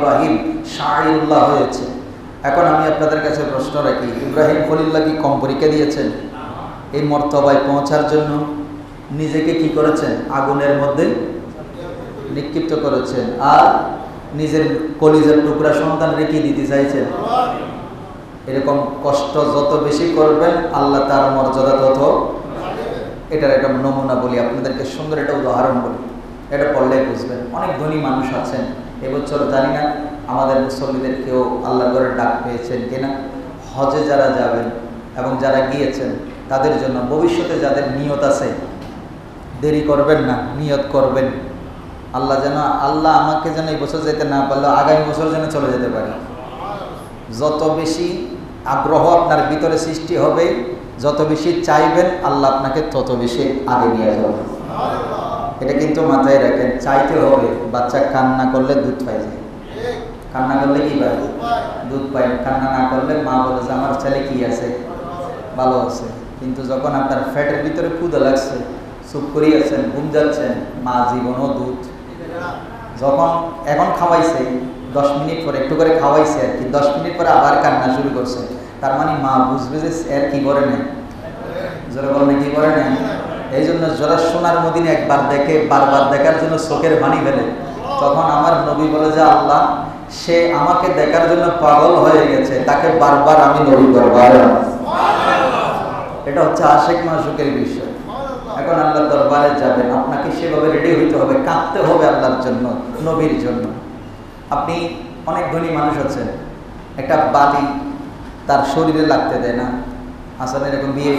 ইব্রাহিম শাইরুল্লাহ হয়েছে। এখন আমি আপনাদের কাছে প্রশ্ন রাখি, ইব্রাহিম খলিল্লাহ কি কম পরীক্ষা দিয়েছেন? এই মর্তবায় পৌঁছার জন্য নিজেকে কি করেছেন? আগুনের মধ্যে নিক্ষিপ্ত করেছেন, আর নিজের কলিজার টুকরা সন্তান রেখে দিতে চাইছেন। এরকম কষ্ট যত বেশি করবেন আল্লাহ তার মর্যাদা তত। এটার একটা নমুনা বলি আপনাদেরকে, সুন্দর একটা উদাহরণ বলি, এটা পড়লে বুঝবেন। অনেক ধনী মানুষ আছেন, এবছর জানি না আমাদের মুসল্লিদের কেউ আল্লাহর ঘরে ডাক পেয়েছেন কিনা। হজে যারা যাবেন এবং যারা গিয়েছেন তাদের জন্য ভবিষ্যতে যাদের নিয়ত আছে, দেরি করবেন না, নিয়ত করবেন। আল্লাহ আমাকে যেন এই বছর যেতে না পারলেও আগামী বছর যেন চলে যেতে পারি। যত বেশি আগ্রহ আপনার ভিতরে সৃষ্টি হবে, যত বেশি চাইবেন, আল্লাহ আপনাকে তত বেশি আগে নিয়ে যাবে। এটা কিন্তু মাথায় রাখেন, চাইতে হবে। বাচ্চা কান্না করলে দুধ পাই যায়, কান্না করলে কি পায়? দুধ পায়। কান্না না করলে মা বলে যে আমার ছেলে কি আছে, ভালো আছে। কিন্তু যখন আপনার ফ্যাটের ভিতরে ক্ষুধা লাগছে, চুপ করিয়ে আছেন, ঘুম যাচ্ছেন, মা জীবনও দুধ। যখন এখন খাওয়াইছে 10 মিনিট পরে একটু করে খাওয়াইছে আর কি, 10 মিনিট পরে আবার কান্না শুরু করছে, তার মানে মা বুঝবে যে এর কি করে নেয়, যারা বলে কি করে নেয়। এই জন্য যারা সোনার মদিনা একবার দেখে বারবার দেখার জন্য চোখের পানি ফেলে, তখন আমার নবী বলে যে আল্লাহ সে আমাকে দেখার জন্য পাগল হয়ে গেছে, তাকে বারবার আমি নবী করব। এটা হচ্ছে আশিক মাশুকের বিষয়। এখন আল্লাহর দরবারে যাবেন, আপনাকে সেভাবে রেডি হইতে হবে, কাঁদতে হবে আল্লাহর জন্য, নবীর জন্য। আপনি অনেক ধনী মানুষ আছেন, একটা বালি তার শরীরে লাগতে দেয় না, আসলে এরকম বিয়ে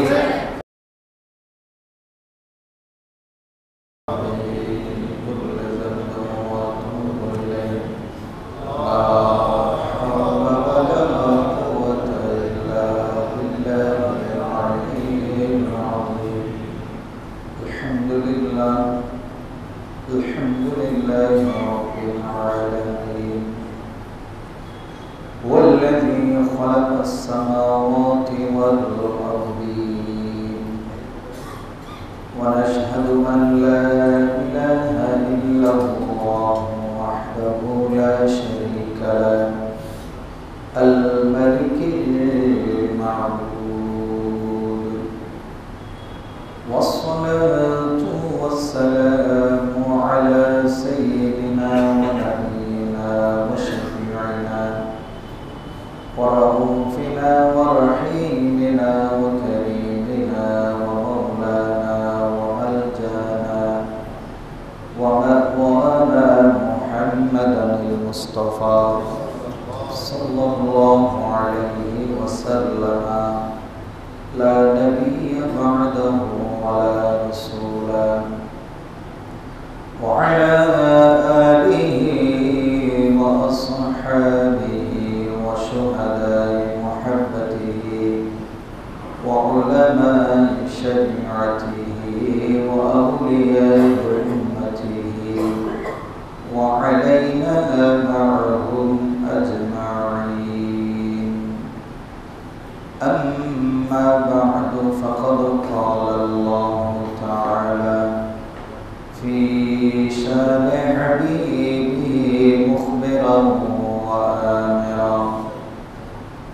ونشهد أن لا إله إلا الله وحده لا شريك له الملك المعبود والصلاة والسلام على سيدنا ونبينا وشفيعنا ورؤوفنا ورحيمنا وكريمنا ومولانا وملجانا ومأوانا محمدا المصطفى صلى الله عليه وسلم لا نبي بعده ولا رسولا وعلى آله وأصحابه وشهداء محبته وعلماء شريعته وأولياء أمته وعلينا معهم أجمعين. أما بعد، فقد قال الله تعالى في شان حبيبه مخبرا وآمرا: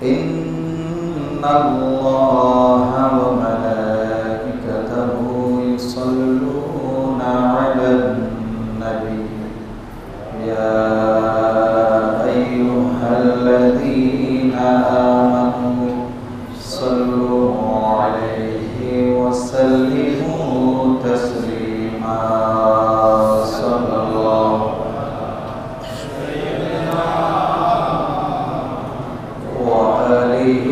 إن الله وملائكته يصلون على النبي يا أيها الذين آمنوا صلوا عليه وسلموا تسليما. صلى الله وآله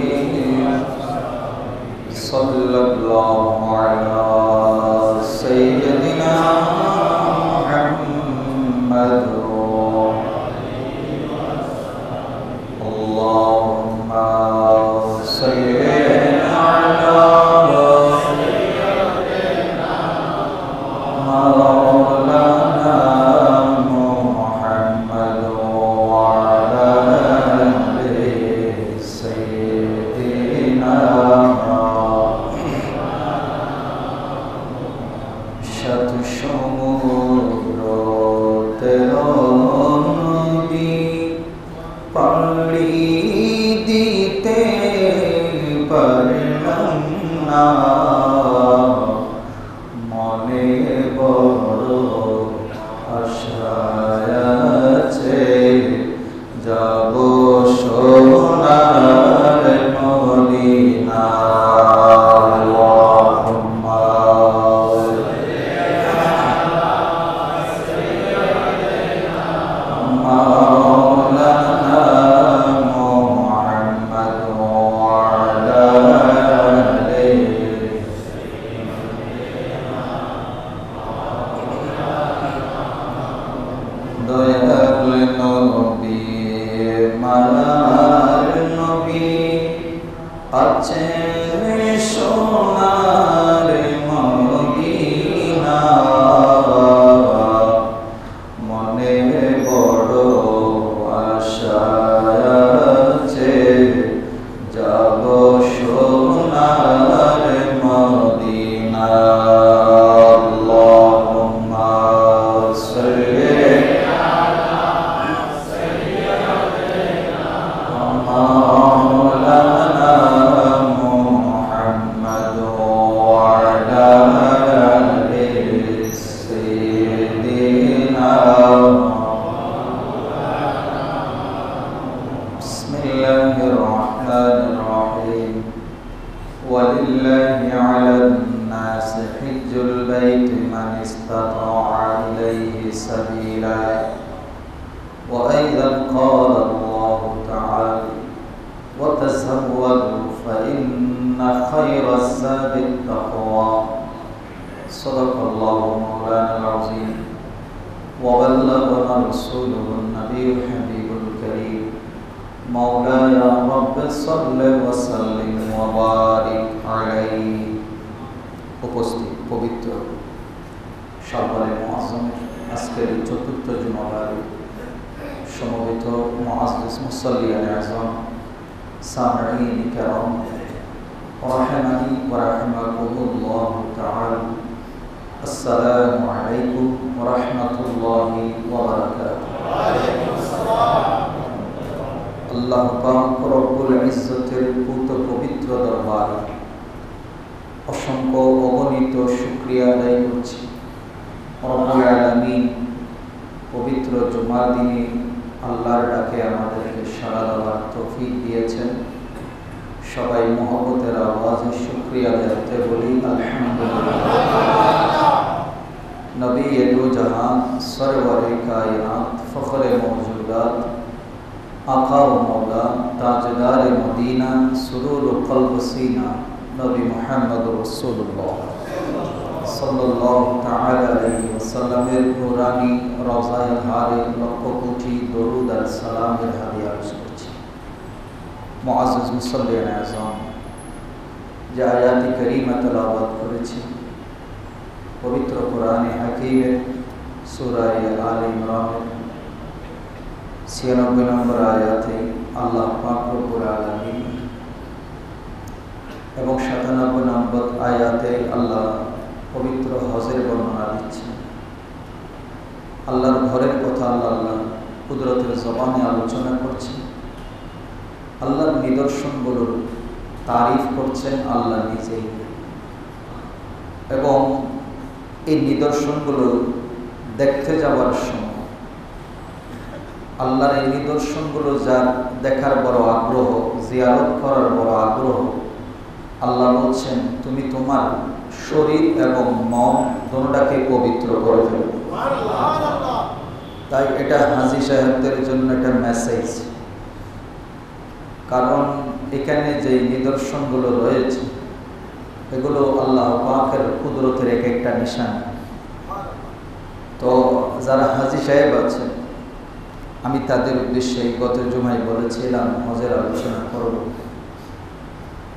পাড়ি দিতে পারলাম না, মনে বড় আশা আছে, যাব সোনার মদিনা। উপস্থিত পবিত্র সরকারে মুআজ্জমের আজকের চতুর্থ জুমাবার সমবেত মুআজ্জিজ মুসাল্লিয়ান আযম সামিঈন কিরাম রাহিমানি ওয়া রাহিমাকুমুল্লাহ তাআলা, আসসালামু আলাইকুম ওয়া রাহমাতুল্লাহি ওয়া বারাকাতুহু। আল্লাহ পাক রব্বুল ইজ্জতের পূত পবিত্র দরবারে অসংখ্য অগণিত শুকরিয়া আদায় করছি। রব্বুল আলামিন পবিত্র জুমার দিনে আল্লাহর ডাকে আমাদেরকে সাড়া দেওয়ার তৌফিক দিয়েছেন। সবাই মহব্বতের আওয়াজে শুকরিয়া আদায় বলি আলহামদুলিল্লাহ। নবী দু জাহান সরওয়ারে কায়নাত ফখরে মওজুদাত আকা ও মওলা তাজদারে মদিনা সুরুর কলব সিনা নবী মুহাম্মদ রাসূলুল্লাহ সাল্লাল্লাহু তাআলা আলাইহি ওয়াসাল্লামের নূরানি রওজায়ে হারে লক্ষ কোটি দরুদ আর সালামের হাদিয়া পেশ করছি। মুআজ্জিজ মুসাল্লিয়ান আযম যে আয়াতি কারীমা তেলাওয়াত করেছি পবিত্র কোরআনে হাকীমের সূরা আলে ইমরানের ৯৬ নম্বর আয়াতে আল্লাহ পাক রব্বুল আলামিন এবং ৯৭ নম্বর আয়াতে আল্লাহ পবিত্র হজের বর্ণনা দিচ্ছেন। আল্লাহর ঘরের কথা আল্লাহ কুদরতের জবানে আলোচনা করছেন। আল্লাহর নিদর্শনগুলোর তারিফ করছেন আল্লাহ নিজেই, এবং এই নিদর্শনগুলো দেখতে যাওয়ার সময় আল্লাহর এই নিদর্শনগুলো যার দেখার বড় আগ্রহ, জিয়ারত করার বড় আগ্রহ, আল্লাহ বলছেন তুমি তোমার শরীর এবং মন দুটোটাকে পবিত্র করে ফেলো। তাই এটা হাজী সাহেবদের জন্য একটা মেসেজ, কারণ এখানে যে নিদর্শনগুলো রয়েছে এগুলো আল্লাহ পাকের কুদরতের এক একটা নিশান। তো যারা হাজী সাহেব আছে আমি তাদের উদ্দেশ্যে গত জুমায় বলেছিলাম হজের আলোচনা করব।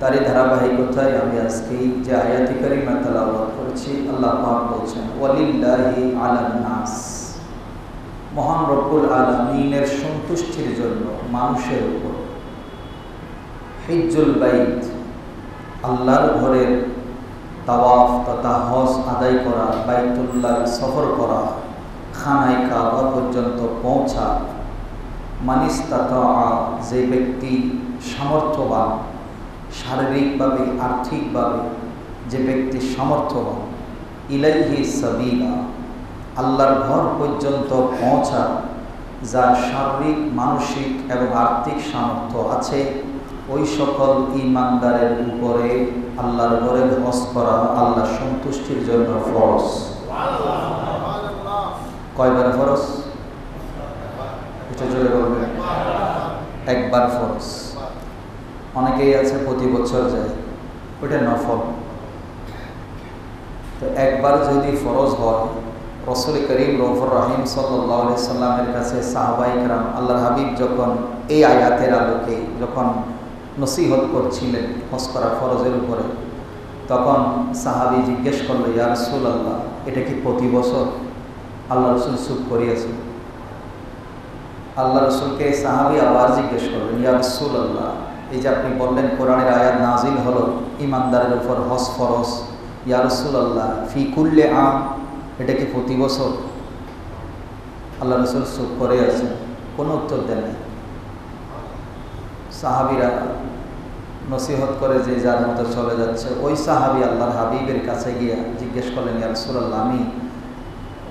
তারই ধারাবাহিকতায় আমি আজকেই যে আয়াতি কারিমা তেলাওয়াত করেছি আল্লাহ পাক বলছেন ওয়ালিল্লাহি আলান নাস, মহান রব্বুল আলামিনের সন্তুষ্টির জন্য মানুষের উপর হিজ্জুল বাইত, আল্লাহর ঘরের তাওয়াফ তথা হজ আদায় করা, বাইতুল্লাহ সফর করা, খানায় কাবা পর্যন্ত পৌঁছা, মানিস্তাতা, যে ব্যক্তি সামর্থ্যবান, শারীরিকভাবে আর্থিকভাবে যে ব্যক্তি সামর্থ্যবান, ইলাইহি সাবিলা, আল্লাহর ঘর পর্যন্ত পৌঁছা, যার শারীরিক, মানসিক এবং আর্থিক সামর্থ্য আছে, ওই সকল ঈমানদারের উপরে আল্লাহর ঘরে হজ করা আল্লাহ সন্তুষ্টির জন্য ফরজ। কয়বার ফরজ? এটা জোরে বলবেন। একবার ফরজ। অনেকেই আছে প্রতি বছর যায়, ওটা নফল। তো একবার যদি ফরজ হয়, রাসূল করিম রউফুর রহিম সাল্লাল্লাহু আলাইহি সাল্লামের কাছে সাহাবায়ে কেরাম আল্লাহর হাবিব যখন এই আয়াতের আলোকে যখন নসিহত করছিলেন হজ করা ফরজের উপরে, তখন সাহাবী জিজ্ঞেস করলো, ইয়া রাসূলুল্লাহ, এটা কি প্রতি বছর? আল্লাহ রাসূল চুপ করিয়েছেন। আল্লাহ রাসূলকে সাহাবী আবার জিজ্ঞেস করলেন, ইয়া রাসূলুল্লাহ, এই যে আপনি বললেন কোরআনের আয়াত নাজিল হলো ঈমানদারের উপর হজ ফরজ, ইয়া রাসূলুল্লাহ ফি কুল্লি আম, এটা কি প্রতি বছর? আল্লাহ রাসূল চুপ করে আছেন, কোনো উত্তর দেন না। সাহাবীরা নসিহত করে যে যার মতো চলে যাচ্ছে। ওই সাহাবী আল্লাহর হাবিবের কাছে গিয়ে জিজ্ঞেস করলেন, ইয়া রাসূলুল্লাহ, আমি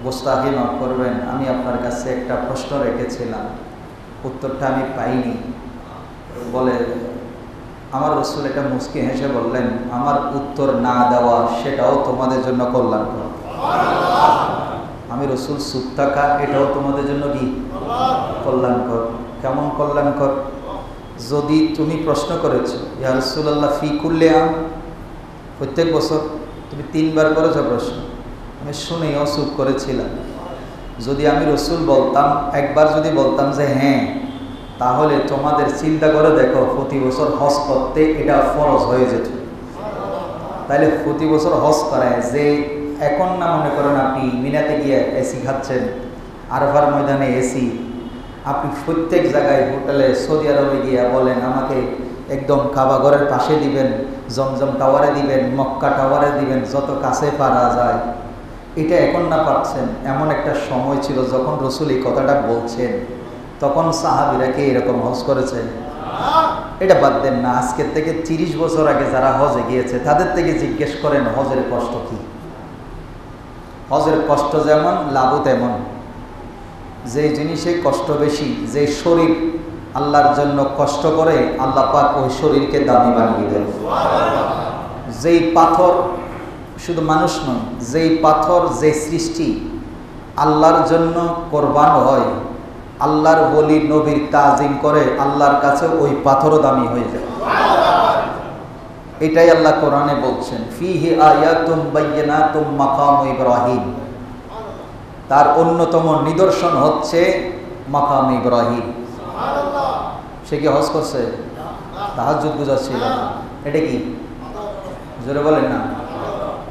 গোস্তাখি মাফ করবেন, আমি আপনার কাছে একটা প্রশ্ন রেখেছিলাম, উত্তরটা আমি পাইনি। বলে আমার রাসূল এটা মুস্কি হেসে বললেন, আমার উত্তর না দেওয়া সেটাও তোমাদের জন্য কল্যাণকর। আমি রাসূল চুপ থাকা এটাও তোমাদের জন্য কি কল্যাণকর। কেমন কল্যাণকর? যদি তুমি প্রশ্ন করেছো, ইয়া রাসূলুল্লাহ ফি কুল্লি আম, প্রত্যেক বছর, তুমি 3 বার করেছো প্রশ্ন, আমি শুনেও চুপ করেছিলাম। যদি আমি রাসূল বলতাম, একবার যদি বলতাম যে হ্যাঁ, তাহলে তোমাদের চিন্তা করে দেখো প্রতি বছর হজ করতে এটা ফরজ হয়ে যেত। তাইলে প্রতি বছর হজ করায় যে, এখন না মনে করেন আপনি মিনাতে গিয়ে এসি খাচ্ছেন, আরফার ময়দানে এসি, আপনি প্রত্যেক জায়গায় হোটেলে সৌদি আরবে গিয়ে বলেন আমাকে একদম কাবা ঘরের পাশে দিবেন, জমজম টাওয়ারে দিবেন, মক্কা টাওয়ারে দিবেন, যত কাছে পারা যায়। এটা এখন না পাচ্ছেন। এমন একটা সময় ছিল যখন রাসূল এই কথাটা বলছেন, তখন সাহাবীরা কি এরকম হজ করেছে? এটা বাদ দেন না, আজকের থেকে 30 বছর আগে যারা হজে গিয়েছে তাদের থেকে জিজ্ঞেস করেন হজের কষ্ট কি। হজের কষ্ট যেমন লাভও তেমন। যে জিনিসে কষ্ট বেশি, যে শরীর আল্লাহর জন্য কষ্ট করে, আল্লাহ পাক ওই শরীরকে দামি বানিয়ে দেন। যেই পাথর, শুধু মানুষ নয়, যেই পাথর, যে সৃষ্টি আল্লাহর জন্য কোরবান হয়, আল্লাহর ওলি নবীর তাজিম করে, আল্লাহর কাছে ওই পাথরও দামি হয়ে যায়। এটাই আল্লাহ কোরআনে বলছেন, ফিহি আয়াতুম বাইয়িনাতুম মাকাম ইব্রাহিম, তার অন্যতম নিদর্শন হচ্ছে মাকাম ইব্রাহিম। সে কি হজ করছে? তাহাজ্জুদ গুজারছিল। এটা কি? জোরে বলেন না।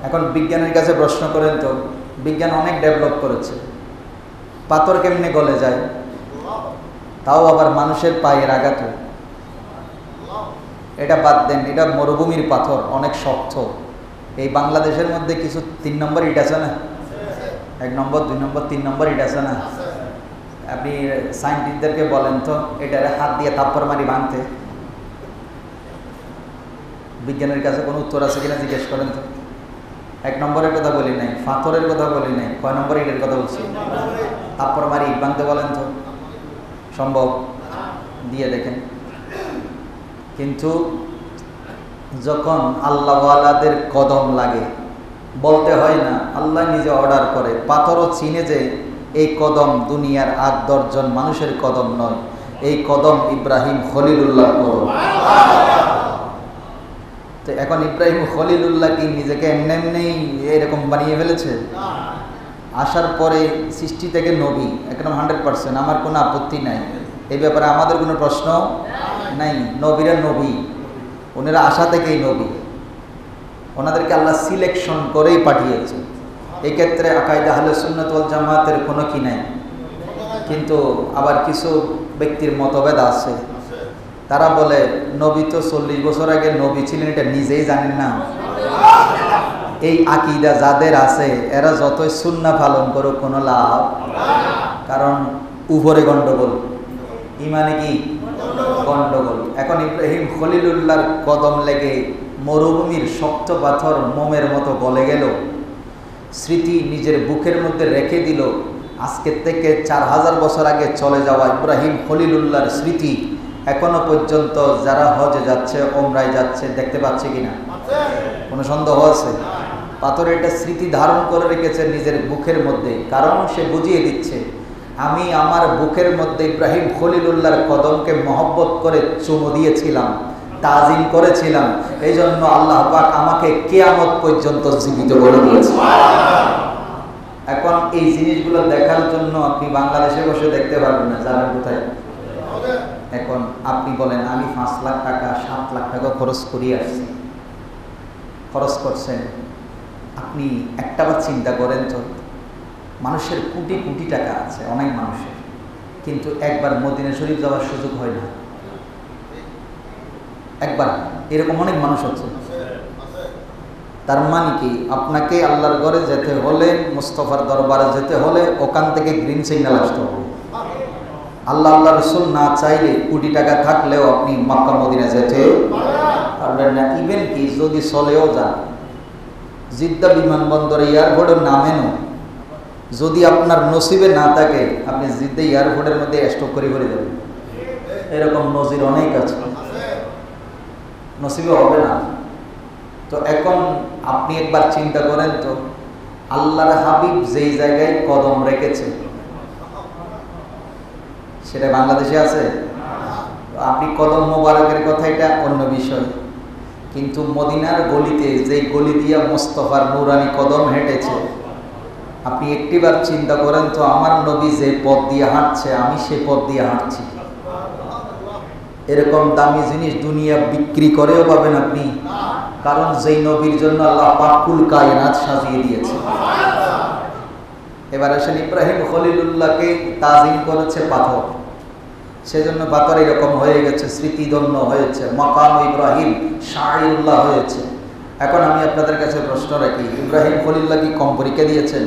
এখন বিজ্ঞানের কাছে প্রশ্ন করেন তো, বিজ্ঞান অনেক ডেভেলপ করেছে, পাথর কেমনে গলে যায়, তাও আবার মানুষের পায়ের আঘাত। এটা বাদ দেন, এটা মরুভূমির পাথর, অনেক শক্ত। এই বাংলাদেশের মধ্যে কিছু 3 নম্বর ইট আছে না, 1 নম্বর 2 নম্বর 3 নম্বর ইট আছে না, আপনি সায়েন্টিস্টদেরকে বলেন তো এটারে হাত দিয়ে থাপ্পড় মারি ভাঙতে। বিজ্ঞানের কাছে কোনো উত্তর আছে কিনা জিজ্ঞেস করেন তো। 1 নম্বরের কথা বলি নাই, পাথরের কথা বলি নাই, কয় নম্বর ইটের কথা বলছি? থাপ্পড় মারি ইট ভাঙতে বলেন তো, সম্ভব? দিয়ে দেখেন। কিন্তু যখন আল্লাহওয়ালাদের কদম লাগে, বলতে হয় না, আল্লাহ নিজে অর্ডার করে, পাথরও চিনে যে এই কদম দুনিয়ার 8-10 জন মানুষের কদম নয়, এই কদম ইব্রাহিম খলিলুল্লাহ কদম। তো এখন ইব্রাহিম খলিলুল্লাহ কি নিজেকে এমনি এমনি এরকম বানিয়ে ফেলেছে? আসার পরে সৃষ্টি থেকে নবী, একদম 100%, আমার কোনো আপত্তি নাই এই ব্যাপারে, আমাদের কোনো প্রশ্ন নাই। নবীরা নবী, ওনারা আশা থেকেই নবী, ওনাদেরকে আল্লাহ সিলেকশন করেই পাঠিয়েছে। এই ক্ষেত্রে আকাইদা আহলে সুন্নাত ওয়াল জামাতের কোনো কি নাই। কিন্তু আবার কিছু ব্যক্তির মতভেদ আছে, তারা বলে নবী তো 40 বছর আগে নবী ছিলেন, এটা নিজেই জানেন না। এই আকীদা যাদের আছে এরা যতই সুন্নাহ পালন করুক কোনো লাভ, কারণ উপরে গন্ডগোল, ইমানে কি গন্ডগোল। এখন ইব্রাহিম খলিলুল্লাহর কদম লেগে মরুভূমির শক্ত পাথর মোমের মতো গলে গেল, স্মৃতি নিজের বুকের মধ্যে রেখে দিল। আজকের থেকে 4000 বছর আগে চলে যাওয়া ইব্রাহিম খলিলুল্লাহর স্মৃতি এখনো পর্যন্ত যারা হজে যাচ্ছে, ওমরায় যাচ্ছে, দেখতে পাচ্ছে কিনা? কোনো সন্দেহ আছে? পাথরের একটা স্মৃতি ধারণ করে রেখেছে নিজের বুকের মধ্যে, কারণ সে বুঝিয়ে দিচ্ছে আমি আমার বুকের মধ্যে ইব্রাহিম খলিলুল্লাহর কদমকে মহব্বত করে চুমু দিয়েছিলাম, তাজিম করেছিলাম, এই জন্য আল্লাহ পাক আমাকে কিয়ামত পর্যন্ত জীবিত করে দিয়েছে। এখন এই জিনিসগুলো দেখার জন্য আপনি বাংলাদেশে বসে দেখতে পারবেন না, যাবেন কোথায়? এখন আপনি বলেন আমি 5 লাখ টাকা 7 লাখ টাকা খরচ করিয়ে আসছি, খরচ করছেন, আপনি একটাবার চিন্তা করেন তো, মানুষের কোটি কোটি টাকা আছে, অনেক মানুষের, কিন্তু একবার মদিনা শরীফ যাওয়ার সুযোগ হয় না। একবার এরকম অনেক মানুষ আছে। তার মানে কি আপনাকে আল্লাহর ঘরে যেতে হলে, মুস্তাফার দরবারে যেতে হলে ওখান থেকে গ্রিন সিগন্যাল আসতে হবে। আল্লাহ রসুল না চাইলে কোটি টাকা থাকলেও আপনি মক্কা মদিনা যেতে পারবেন না। ইভেন কি যদি চলেও যান, জিদ্দা বিমানবন্দরে এয়ারপোর্টের নামেনও যদি আপনার নসিবে না থাকে, আপনি জিদ্দা এয়ারপোর্টের মধ্যে স্টপ করে যাবেন। এরকম নজির অনেক আছে, নসিবে হবে না। তো এখন আপনি একবার চিন্তা করেন তো, আল্লাহর হাবিব যেই জায়গায় কদম রেখেছে সেটা বাংলাদেশে আছে? আপনি কদম মোবারকের কথা এটা অন্য বিষয়, কিন্তু মদিনার গলিতে যে গলি দিয়া মুস্তাফার নূরানি কদম হেঁটেছে, আপনি একটিবার চিন্তা করেন তো, আমার নবী যে পথ দিয়ে হাঁটছে আমি সে পথ দিয়ে হাঁটছি। এরকম দামি জিনিস দুনিয়া বিক্রি করেও পাবেন আপনি, কারণ যেই নবীর জন্য আল্লাহ পাক কুল কায়নাত সাজিয়ে দিয়েছে। এবার আসেন ইব্রাহিম খলিলুল্লাহকে তাজিম করেছে পাথর, সেজন্য পাথর এরকম হয়ে গেছে, স্মৃতিধন্য হয়েছে, মাকাম ইব্রাহিম শাইরুল্লাহ হয়েছে। এখন আমি আপনাদের কাছে প্রশ্ন রাখি, ইব্রাহিম খলিলুল্লাহ কি কম পরীক্ষা দিয়েছেন?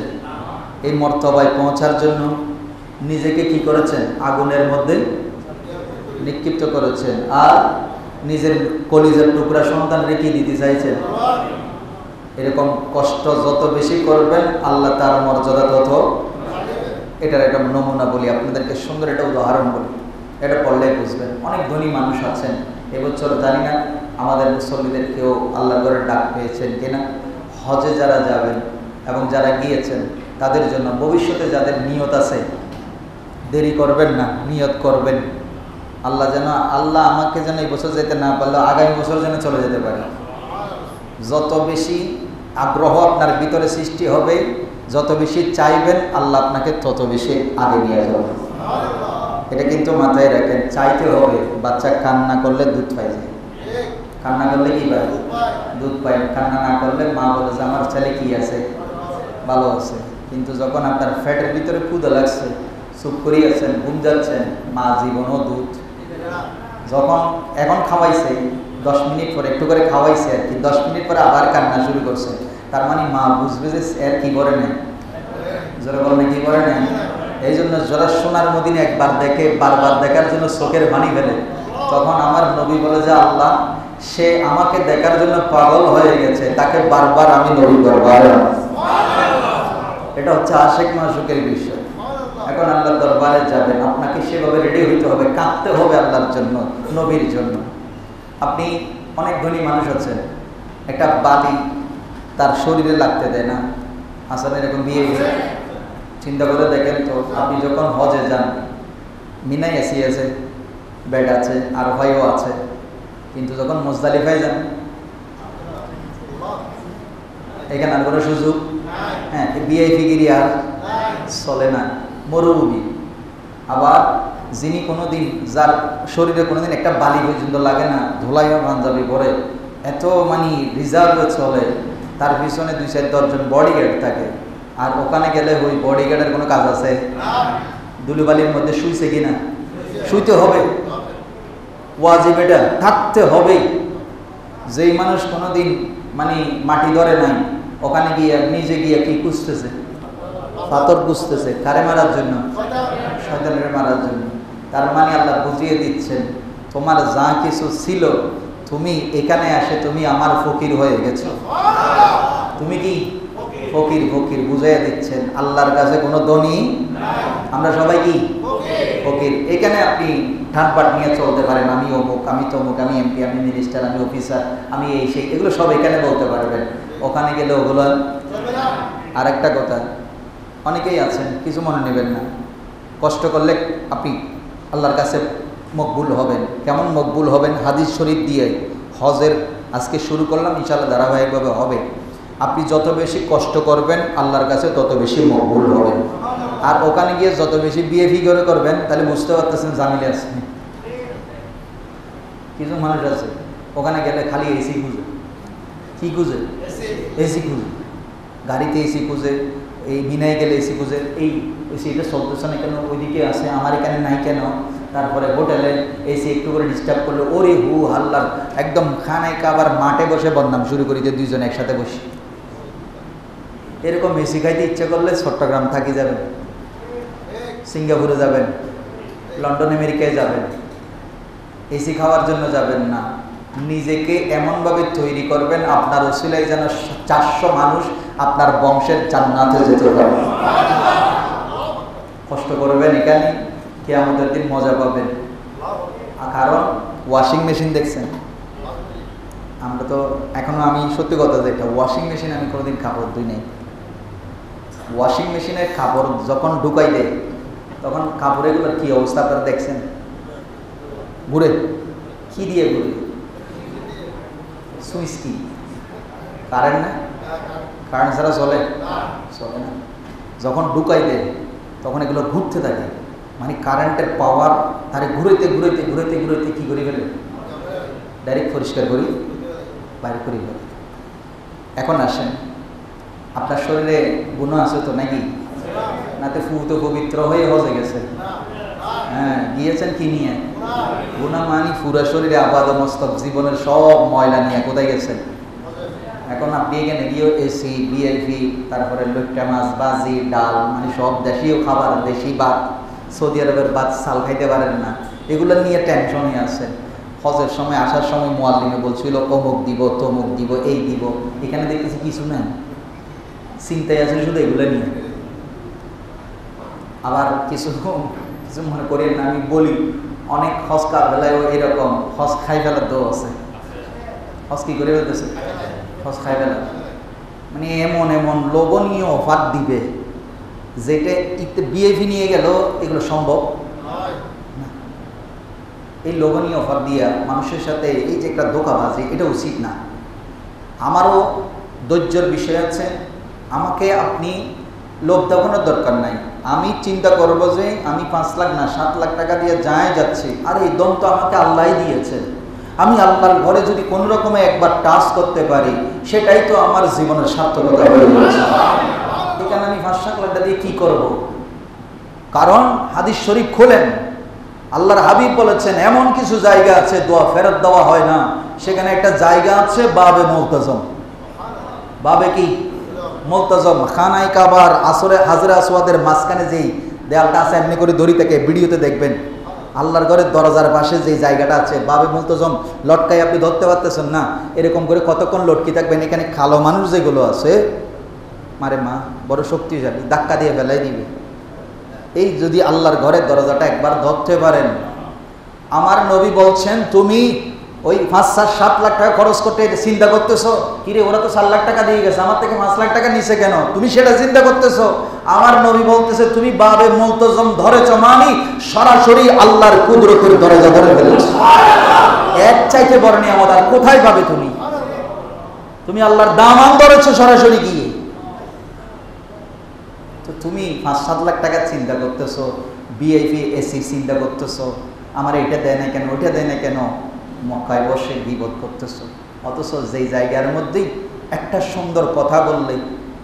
এই মর্তবায় পৌঁছার জন্য নিজেকে কি করেছেন? আগুনের মধ্যে নিক্ষিপ্ত করেছেন, আর নিজের কলিজার টুকরা সন্তান রেখে দিতে চাইছেন। এরকম কষ্ট যত বেশি করবেন আল্লাহ তার মর্যাদা তত। এটার একটা নমুনা বলি আপনাদেরকে, সুন্দর একটা উদাহরণ বলি, এটা পড়লেই বুঝবেন। অনেক ধনী মানুষ আছেন, এবছর জানি না আমাদের মুসল্লিদের কেউ আল্লাহর ঘরে ডাক পেয়েছেন কিনা। হজে যারা যাবেন এবং যারা গিয়েছেন তাদের জন্য ভবিষ্যতে যাদের নিয়ত আছে, দেরি করবেন না, নিয়ত করবেন আল্লাহ যেন, আল্লাহ আমাকে যেন এই বছর যেতে না পারলেও আগামী বছর যেন চলে যেতে পারে। যত বেশি আগ্রহ আপনার ভিতরে সৃষ্টি হবে, যত বেশি চাইবেন আল্লাহ আপনাকে তত বেশি আগে নিয়ে যাবে। এটা কিন্তু মাথায় রাখেন, চাইতে হবে। বাচ্চা কান্না করলে দুধ পাই যায়, কান্না করলে কি পায়? দুধ পায়। কান্না না করলে মা বলে যে আমার ছেলে কি আছে, ভালো আছে। কিন্তু যখন আপনার ফ্যাটের ভিতরে ক্ষুধা লাগছে, চুপ করিয়ে আছেন, ঘুম যাচ্ছেন, মা জীবনও দুধ। যখন এখন খাওয়াইছে 10 মিনিট পরে একটু করে খাওয়াইছে আর কি, 10 মিনিট পরে আবার কান্না শুরু করছে, তার মানে মা বুঝবে যে এর কি করে নেয়, যারা বলে কি করে নেয়। এই জন্য যারা সোনার মদিনা একবার দেখে বারবার দেখার জন্য চোখের পানি ফেলে, তখন আমার নবী বলে যে আল্লাহ সে আমাকে দেখার জন্য পাগল হয়ে গেছে, তাকে বারবার আমি নবী করবো। এটা হচ্ছে আশিক মাশুকের বিষয়। এখন আল্লাহর দরবারে যাবেন, আপনাকে সেভাবে রেডি হইতে হবে, কাঁদতে হবে আল্লাহর জন্য, নবীর জন্য। আপনি অনেক ধনী মানুষ আছেন, একটা বালি তার শরীরে লাগতে দেয় না, আসলে এরকম বিয়ে চিন্তা করে দেখেন তো। আপনি যখন হজে যান, মিনায় এসি আছে, বেড আছে, আরফাইও আছে, কিন্তু যখন মুজদালিফায় যান এখানে আর কোনো সুযোগ, হ্যাঁ, বিআইপি গিরি আর চলে না, মরুভূমি। আবার যিনি কোনোদিন, যার শরীরে কোনোদিন একটা বালি পর্যন্ত লাগে না, ধুলাইও পাঞ্জাবি পরে, এত মানে রিজার্ভে চলে, তার পিছনে 2-4 জন বডিগার্ড থাকে, আর ওখানে গেলে ওই বডিগার্ডের কোনো কাজ আছে? ধুলোবালির মধ্যে শুইছে কিনা? শুইতে হবে, ওয়াজিব, এটা থাকতে হবে। যেই মানুষ কোনোদিন মানে মাটি ধরে নাই, ওখানে গিয়ে নিজে গিয়ে কি খুঁজতেছে? পাথর খুঁজতেছে, কারে মারার জন্য? শয়তানের মারার জন্য। তার মানে আল্লাহ বুঝিয়ে দিচ্ছেন তোমার যা কিছু ছিল তুমি এখানে আসে তুমি আমার ফকির হয়ে গেছো। তুমি কি ফকির? ফকির বুঝিয়ে দিচ্ছেন আল্লাহর কাছে কোনো ধনী, আমরা সবাই কি ফকির। এখানে আপনি ঠাটবাট নিয়ে চলতে পারেন, আমি অমুক, আমি তমুক, আমি এমপি, আমি মিনিস্টার, আমি অফিসার, আমি এই সেই, এগুলো সব এখানে বলতে পারবেন। ওখানে গেলে ওগুলো। আর একটা কথা, অনেকেই আছেন কিছু মনে নেবেন না, কষ্ট করলে আপনি আল্লাহর কাছে মকবুল হবেন। কেমন মকবুল হবেন? হাদিস শরীফ দিয়ে হজের আজকে শুরু করলাম, ইনশাআল্লাহ ধারাবাহিকভাবে হবে। আপনি যত বেশি কষ্ট করবেন আল্লাহর কাছে তত বেশি মকবুল হবেন। আর ওখানে গিয়ে যত বেশি বিয়ে ফিগরে করবেন তাহলে বুঝতে পারতেছেন জামিলে আছে। কিছু মানুষ আছে ওখানে গেলে খালি এসি খুঁজে। কি খুঁজে? এসি খুঁজে। গাড়িতে এসি খুঁজে, এই বিনায় গেলে এসি খুঁজে, এই এসিটা চলতেছে না কেন, ওইদিকে আছে আমার এখানে নাই কেন। তারপরে হোটেলে এসি একটু করে ডিস্টার্ব করলো, ওরে হু হাল্লার, একদম খানায় কাবার মাঠে বসে বদনাম শুরু করি যে দুইজন একসাথে বসি। এরকম এসি খাইতে ইচ্ছা করলে চট্টগ্রাম থাকি যাবেন, সিঙ্গাপুরে যাবেন, লন্ডন আমেরিকায় যাবেন, এসি খাওয়ার জন্য যাবেন না। নিজেকে এমনভাবে তৈরি করবেন আপনার ওসিলায় যেন 400 মানুষ আপনার বংশের জান্নাতে যেতে পারে। কষ্ট করবেন এখানে, কিয়ামতের দিন মজা পাবেন। কারণ ওয়াশিং মেশিন দেখছেন, আমরা তো এখনো, আমি সত্যি কথা যেটা, ওয়াশিং মেশিন আমি কোনোদিন কাপড় ধুই নাই। ওয়াশিং মেশিনের কাপড় যখন ঢুকাই দেয় তখন কাপড়েগুলোর কি অবস্থা আপনারা দেখছেন? ঘুরে কি দিয়ে ঘুরে? সুইচ কি? কারেন্ট না? কারেন্ট ছাড়া চলে? চলে না। যখন ঢুকাই দেয় তখন এগুলো ঘুরতে থাকে, মানে কারেন্টের পাওয়ার তারে ঘুরাইতে ঘুরাইতে ঘুরাইতে ঘুরাইতে কি করে ফেলে, ডাইরেক্ট পরিষ্কার করি বাইরে করি ফেলে। এখন আসেন, আপনার শরীরে গুনাহ আছে তো নাকি? নাতে ফুত পবিত্র হয়ে হজে গেছেন, হ্যাঁ গিয়েছেন কি নিয়ে? গুনাহ মানি পুরা শরীরে আবাদ মস্তক জীবনের সব ময়লা নিয়ে কোথায় গেছেন? এখন আপনি এখানে গিয়েও এসি, ভিআইপি, তারপরে লইট্টা মাছ, বাজি, ডাল, মানে সব দেশীয় খাবার, দেশি ভাত, সৌদি আরবের ভাত চাল খাইতে পারেন না, এগুলো নিয়ে টেনশনই আছেন। হজের সময় আসার সময় মুয়াল্লিমে বলছিল অমুক দিব, তমুক দিব, এই দিব, এখানে দেখতেছি কিছু নাই, চিন্তায় আছে শুধু এগুলো নিয়ে। আবার কিছু কিছু মনে করি না, আমি বলি অনেক হজ কারবেলায় এরকম হজ খাই ফেলার দোষ আছে। হজ কি করে ফেলতেছে? হজ খাই ফেলা, মানে এমন এমন লোভনীয় অফার দিবে যেটা বিএফি নিয়ে গেল, এগুলো সম্ভব না। এই লোভনীয় অফার দিয়া মানুষের সাথে এই যে একটা ধোঁকাবাজি, এটা উচিত না। আমারও ধৈর্যের বিষয় আছে, আমাকে আপনি লোভ দেখানোর দরকার নাই। আমি চিন্তা করব যে আমি 5 লাখ না 7 লাখ টাকা দিয়ে যাচ্ছি, আর এই দম তো আমাকে আল্লাহই দিয়েছে। আমি আল্লাহর ঘরে যদি কোনো রকমে একবার টাচ করতে পারি, সেটাই তো আমার জীবনের সার্থকতা হয়ে যাচ্ছে। এখানে আমি 5-7 লাখ টাকা দিয়ে কি করব? কারণ হাদিস শরীফ খোলেন, আল্লাহর হাবিব বলেছেন এমন কিছু জায়গা আছে দোয়া ফেরত দেওয়া হয় না, সেখানে একটা জায়গা আছে বাবে মুলতাজম। বাবে কি? মুলতাজম। খানায় কাবার আসরে হাজরে আসওয়াদের মাঝখানে যেই দেয়ালটা আছে, এমনি করে দড়ি থেকে ভিডিওতে দেখবেন, আল্লাহর ঘরের দরজার পাশে যেই জায়গাটা আছে বাবে মুলতাজম, লটকাই আপনি ধরতে পারতেছেন না, এরকম করে কতক্ষণ লটকি থাকবেন। এখানে কালো মানুষ যেগুলো আছে, মারে মা বড় শক্তিশালী, ধাক্কা দিয়ে ফেলাই দিবে। এই যদি আল্লাহর ঘরের দরজাটা একবার ধরতে পারেন, আমার নবী বলছেন তুমি ওই 5-7 লাখ টাকা খরচ করতে চিন্তা করতেছো, কিরে ওরা তো 4 লাখ টাকা দিয়ে গেছে, আমার থেকে 5 লাখ টাকা নিছে কেন, তুমি সেটা চিন্তা করতেছো। আমার নবী বলতেছে তুমি বাবে মুলতাজম ধরেছ, মানে সরাসরি আল্লাহর কুদরতের দরজা ধরে ফেলেছো। এর চাইতে বড় নিয়ামত আর কোথায় পাবে? তুমি আল্লাহর দামান ধরেছো সরাসরি গিয়ে। তো তুমি 5-7 লাখ টাকা চিন্তা করতেছো, ভিআইপি এসি চিন্তা করতেছো, আমার এটা দেয় না কেন, ওইটা দেয় না কেন, মক্কায় বসে গীবত করতেছো। অথচ যেই জায়গার মধ্যেই একটা সুন্দর কথা বললে,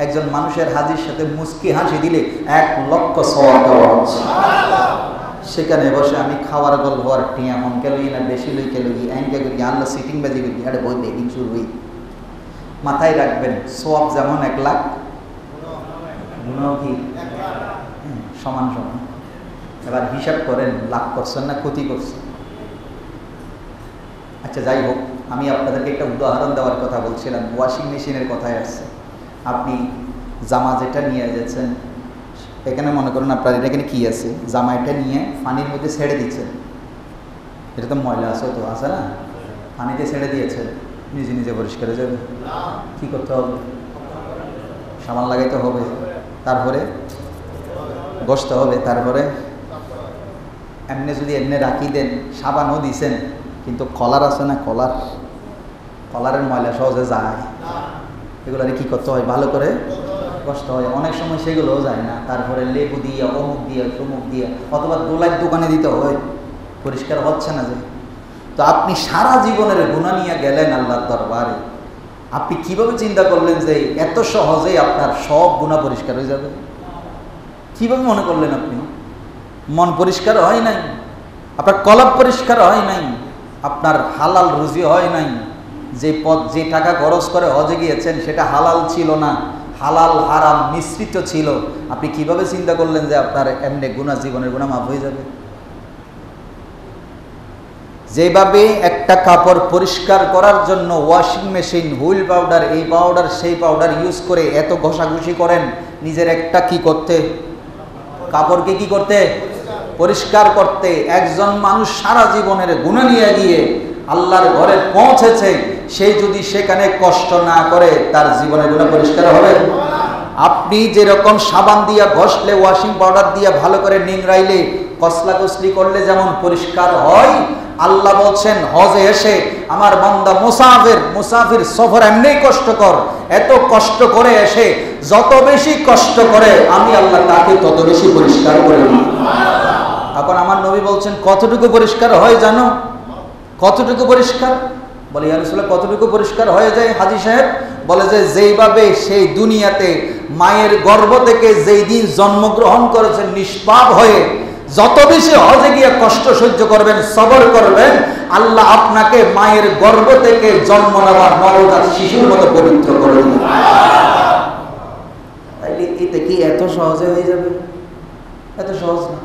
একজন মানুষের হাজির সাথে মুস্কি হাসি দিলে 1 লক্ষ সওয়াব দেওয়া হচ্ছে, সেখানে বসে আমি খাওয়ার গল্প আর টিয়া মন কেলই না বেশি লই কেলই এনকে করি আল্লাহ সিটিং বাজি করি, আরে বই বেডিং শুরু হই। মাথায় রাখবেন, সওয়াব যেমন 1 লাখ, গুনাহ কি সমান সমান। এবার হিসাব করেন লাভ করছেন না ক্ষতি করছেন। আচ্ছা যাই হোক, আমি আপনাদেরকে একটা উদাহরণ দেওয়ার কথা বলছিলাম, ওয়াশিং মেশিনের কথাই আসছে। আপনি জামা যেটা নিয়ে যাচ্ছেন, এখানে মনে করুন আপনার এটা এখানে কী আছে, জামা এটা নিয়ে পানির মধ্যে ছেড়ে দিচ্ছেন, এটা তো ময়লা আছে, তো আছে না, পানিতে ছেড়ে দিয়েছেন, নিজে নিজে পরিষ্কার হয়ে যাবে? কী করতে হবে? সাবান লাগাইতে হবে, তারপরে ঘষতে হবে, তারপরে এমনি যদি এমনি রাখি দেন, সাবানও দিছেন, কিন্তু কলার আছে না, কলারের ময়লা সহজে যায়, এগুলো কি করতে হয়? ভালো করে ঘষতে হয়। অনেক সময় সেগুলোও যায় না, তারপরে লেবু দিয়ে, অমুক দিয়ে, তমুক দিয়ে, অথবা দোলার দোকানে দিতে হয়, পরিষ্কার হচ্ছে না যে। তো আপনি সারা জীবনের গুনাহ নিয়ে গেলেন আল্লাহর দরবারে, আপনি কিভাবে চিন্তা করলেন যে এত সহজেই আপনার সব গুনাহ পরিষ্কার হয়ে যাবে? কিভাবে মনে করলেন আপনি? মন পরিষ্কার হয় নাই, আপনার কলব পরিষ্কার হয় নাই, আপনার হালাল রুজি হয় নাই, যে টাকা খরচ করে হজে গিয়েছেন সেটা হালাল ছিল না, হালাল হারাম মিশ্রিত ছিল। আপনি কিভাবে চিন্তা করলেন যে আপনার এমনি গুনাহ, জীবনের গুনাহ মাফ হয়ে যাবে? যেভাবে একটা কাপড় পরিষ্কার করার জন্য ওয়াশিং মেশিন, হুইল পাউডার, এই পাউডার সেই পাউডার ইউজ করে এত ঘষাঘষি করেন নিজের একটা কি করতে, কাপড়কে কি করতে, পরিষ্কার করতে। একজন মানুষ সারা জীবনের গুনাহ নিয়ে গিয়ে আল্লাহর ঘরে পৌঁছেছে, সে যদি সেখানে কষ্ট না করে তার জীবনের গুনাহ পরিষ্কার হবে? আপনি যেরকম সাবান দিয়া ঘষলে, ওয়াশিং পাউডার দিয়ে ভালো করে নিংড়াইলে, কসলা কসলি করলে যেমন পরিষ্কার হয়, আল্লাহ বলছেন হজে এসে আমার বান্দা মুসাফির সফর এমনি কষ্টকর, এত কষ্ট করে এসে যত বেশি কষ্ট করে আমি আল্লাহ তাকে তত বেশি পরিষ্কার করে দিই। এখন আমার নবী বলছেন কতটুকু পরিষ্কার হয় জানো? কতটুকু পরিষ্কার? বলে ইয়া রাসূলুল্লাহ কতটুকু পরিষ্কার হয়ে যায় হাজী সাহেব? বলে যে যেইভাবে সেই দুনিয়াতে মায়ের গর্ভ থেকে যেই দিন জন্মগ্রহণ করেছেন নিষ্পাপ হয়ে, যত বেশি হজে গিয়ে কষ্ট সহ্য করবেন, সবর করবেন, আল্লাহ আপনাকে মায়ের গর্ভ থেকে জন্ম নেওয়া নবজাত শিশুর মতো পবিত্র করে দিবেন। তাইলে এতে কি এত সহজে হয়ে যাবে? এত সহজ না।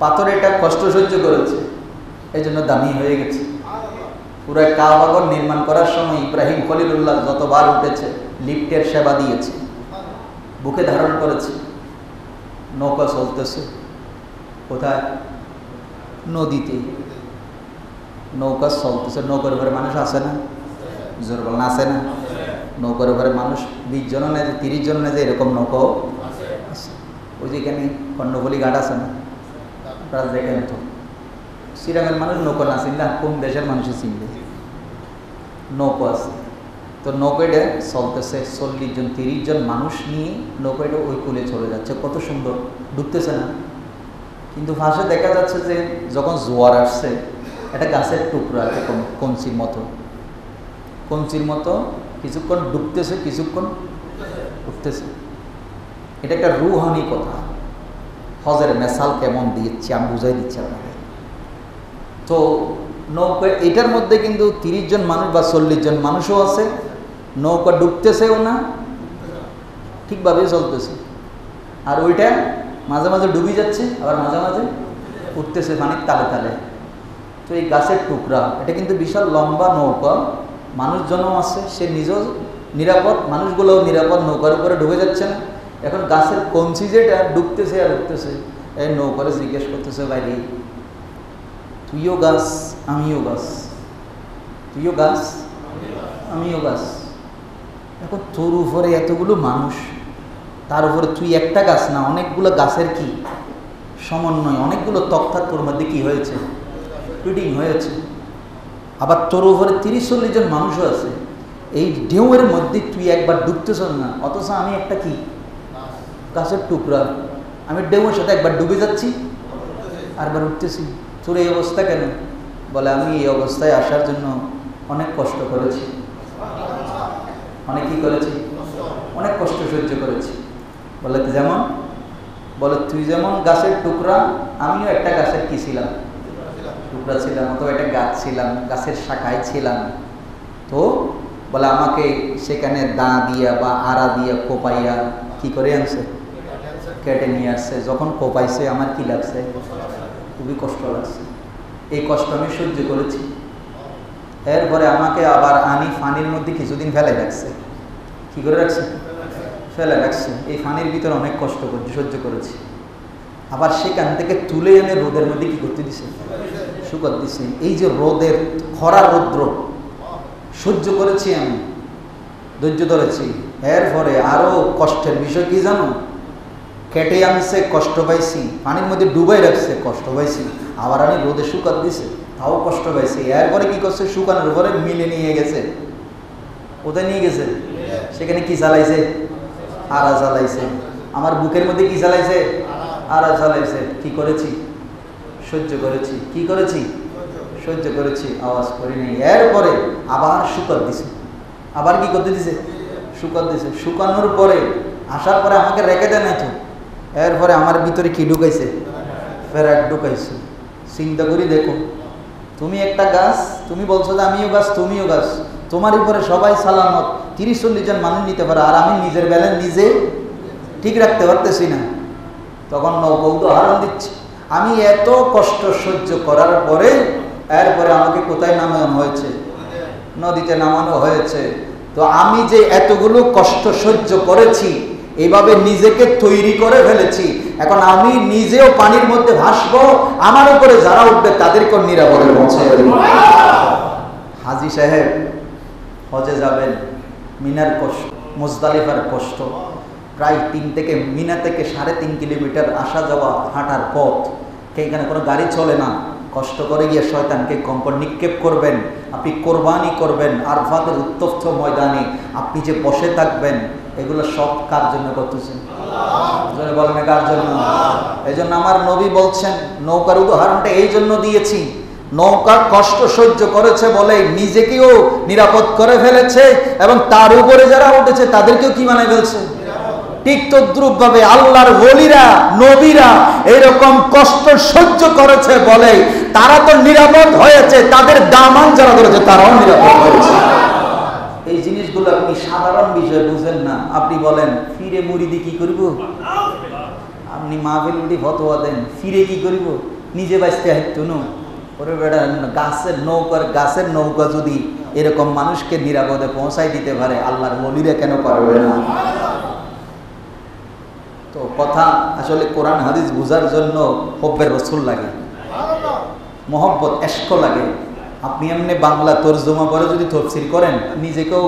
পাথর এটা কষ্ট সহ্য করেছে, এই জন্য দামি হয়ে গেছে। পুরো কাবাগর নির্মাণ করার সময় ইব্রাহিম খলিলুল্লাহ যতবার উঠেছে, লিফটের সেবা দিয়েছে, বুকে ধারণ করেছে, নৌকা চলতেছে কোথায়? নদীতে নৌকা চলতেছে, নৌকার উপরে মানুষ আছে না? জোর বলেন আছে না? নৌকার উপরে মানুষ 20 জন নেই, 30 জন নেই, এরকম নৌকাও আছে। ওই যেখানে কর্ণফুলী ঘাট আছে না, আপনারা দেখেন তো, শ্রীরামের মানুষ নৌকা না চিনলে কোন দেশের মানুষই চিনবে? নৌকা আছে, তো নৌকাটা চলতেছে, 40 জন 30 জন মানুষ নিয়ে নৌকাটা ওই কুলে চলে যাচ্ছে, কত সুন্দর, ডুবতেছে না? কিন্তু ভাষা দেখা যাচ্ছে যে যখন জোয়ার আসছে, একটা গাছের টুকরা এরকম কঞ্চির মতো কিছুক্ষণ ডুবতেছে, কিছুক্ষণ উঠতেছে। এটা একটা রুহানি কথা। হজের মেসাল কেমন দিচ্ছি আমি বুঝাই দিচ্ছি আপনাকে। তো নৌকা এটার মধ্যে কিন্তু 30 জন মানুষ বা 40 জন মানুষও আছে, নৌকা ডুবতেছেও না, ঠিকভাবেই চলতেছে। আর ওইটা মাঝে মাঝে ডুবে যাচ্ছে, আবার মাঝে মাঝে উঠতেছে পানির তালে তালে। তো এই গাছের টুকরা, এটা কিন্তু বিশাল লম্বা নৌকা, মানুষজনও আছে, সে নিজেও নিরাপদ, মানুষগুলোও নিরাপদ, নৌকার উপরে ডুবে যাচ্ছে না। এখন গাছের কঞ্চি যেটা ডুবতেছে আর উঠতেছে, এই নৌকারে জিজ্ঞেস করতেছে, বাইরে তুইও গাছ আমিও গাছ, তুইও গাছ আমিও গাছ। এখন তোর উপরে এতগুলো মানুষ, তার উপরে তুই একটা গাছ না, অনেকগুলো গাছের কি সমন্বয়, অনেকগুলো তক্তা তোর মধ্যে কি হয়েছে, ফিডিং হয়েছে। আবার তোর উপরে 30-40 জন মানুষও আছে, এই ঢেউয়ের মধ্যে তুই একবার ডুবতেছ না, অথচ আমি একটা কি গাছের টুকরা, আমি ঢেউয়ের সাথে একবার ডুবে যাচ্ছি আর একবার উঠতেছি। তোর এই অবস্থা কেন? বলে আমি এই অবস্থায় আসার জন্য অনেক কষ্ট করেছি, অনেক কি করেছি, অনেক কষ্ট সহ্য করেছি। বলে যেমন? বলে তুই যেমন গাছের টুকরা, আমিও একটা গাছের কি ছিলাম, টুকরা ছিলাম, অথবা একটা গাছ ছিলাম, গাছের শাখায় ছিলাম। তো বলে আমাকে সেখানে দা দিয়া বা আড়া দিয়া কোপাইয়া কি করে আনছে, কেটে নিয়ে আসছে, যখন কোপাইছে আমার কি লাগছে, খুবই কষ্ট লাগছে। এই কষ্ট আমি সহ্য করেছি। এরপরে আমাকে আবার আনি ফানির মধ্যে কিছুদিন ফেলে রাখছে। কি করে রাখছে? ফেলে রাখছে। এই ফানির ভিতরে অনেক কষ্ট করছি, সহ্য করেছি। আবার সেখান থেকে তুলে এনে রোদের মধ্যে কি করতে দিছে, শুকাতে দিছে। এই যে রোদের খরা রৌদ্র সহ্য করেছি, আমি ধৈর্য ধরেছি। এরপরে আরো কষ্টের বিষয় কি জানো, কেটে আনছে, কষ্ট পাইছি, পানির মধ্যে ডুবাই রাখছে, কষ্ট পাইছি, আবার আমি রোদে শুকাতে দিছে, তাও কষ্ট পাইছি। এরপরে কি করছে, শুকানোর পরে মিলে নিয়ে গেছে। কোথায় নিয়ে গেছে? সেখানে কি চালাইছে? আড়া চালাইছে। আমার বুকের মধ্যে কি চালাইছে? আড়া চালাইছে। কি করেছি? সহ্য করেছি। কি করেছি? সহ্য করেছি, আওয়াজ করি নাই। এরপরে আবার শুকাত দিছে। আবার কি করতে দিছে? শুকাত দিছে। শুকানোর পরে আসার পরে আমাকে রেখে দেয় নাই তো। এরপরে আমার ভিতরে কি ঢুকাইছে? ফেরাট ঢুকাইছে। চিন্তা করি, দেখো তুমি একটা গাছ, তুমি বলছো যে আমিও গাছ, তুমিও গাছ, তোমার উপরে সবাই সালামত, 30-40 জন মানুষ নিতে পারে, আর আমি নিজের ব্যালেন্স নিজে ঠিক রাখতে পারতেছি না। তখন নৌকা উদাহরণ দিচ্ছে, আমি এত কষ্ট সহ্য করার পরে এরপরে আমাকে কোথায় নামানো হয়েছে? নদীতে নামানো হয়েছে। তো আমি যে এতগুলো কষ্ট সহ্য করেছি, এইভাবে নিজেকে তৈরি করে ফেলেছি, এখন আমি নিজেও পানির মধ্যে ভাসবো, আমার উপরে যারা উঠবে তাদেরকেও নিরাপদে পৌঁছায় দেব। হাজী সাহেব হজে যাবেন, মিনার কষ্ট, মুজদালিফার কষ্ট, প্রায় 3 থেকে মিনা থেকে 3.5 কিলোমিটার আসা যাওয়া হাঁটার পথ, এখানে কোনো গাড়ি চলে না। কষ্ট করে গিয়ে শয়তানকে কম্পন নিক্ষেপ করবেন, আপনি কোরবানি করবেন আরফাতের উত্তপ্ত ময়দানে, আপনি যে বসে থাকবেন, এগুলো সব কার জন্য করতেছেন? বলেন কার জন্য? এই জন্য আমার নবী বলছেন, নৌকার উদাহরণটা এই জন্য দিয়েছি, নৌকার কষ্ট সহ্য করেছে বলে নিজেকেও নিরাপদ করে ফেলেছে, এবং তার উপরে যারা উঠেছে তাদেরকেও কি বানায় ফেলছে? ঠিক তদ্রুপ ভাবে আল্লাহর ওলিরা, নবীরা এরকম কষ্ট সহ্য করেছে বলে তারা তো নিরাপদ হয়েছে, তাদের দামান যারা ধরেছে তারাও নিরাপদ হয়েছে। এই জিনিসগুলো আপনি সাধারণ বিষয় বুঝেন না। আপনি বলেন ফিরে মুরিদি কি করব, আপনি মাহফিল উঠি ফতোয়া দেন, ফিরে কি করব, নিজে বাঁচতে হাইতো না। ওরে বেটা, গাছের নৌকা যদি এরকম মানুষকে নিরাপদে পৌঁছাই দিতে পারে, আল্লাহর ওলিরা কেন পারবে না? তো কথা আসলে কোরআন হাদিস বুঝার জন্য হব্বের রসুল লাগে, মহব্বত এশক লাগে। আপনি এমনি বাংলা তর্জমা করে যদি তফসির করেন, নিজেকেও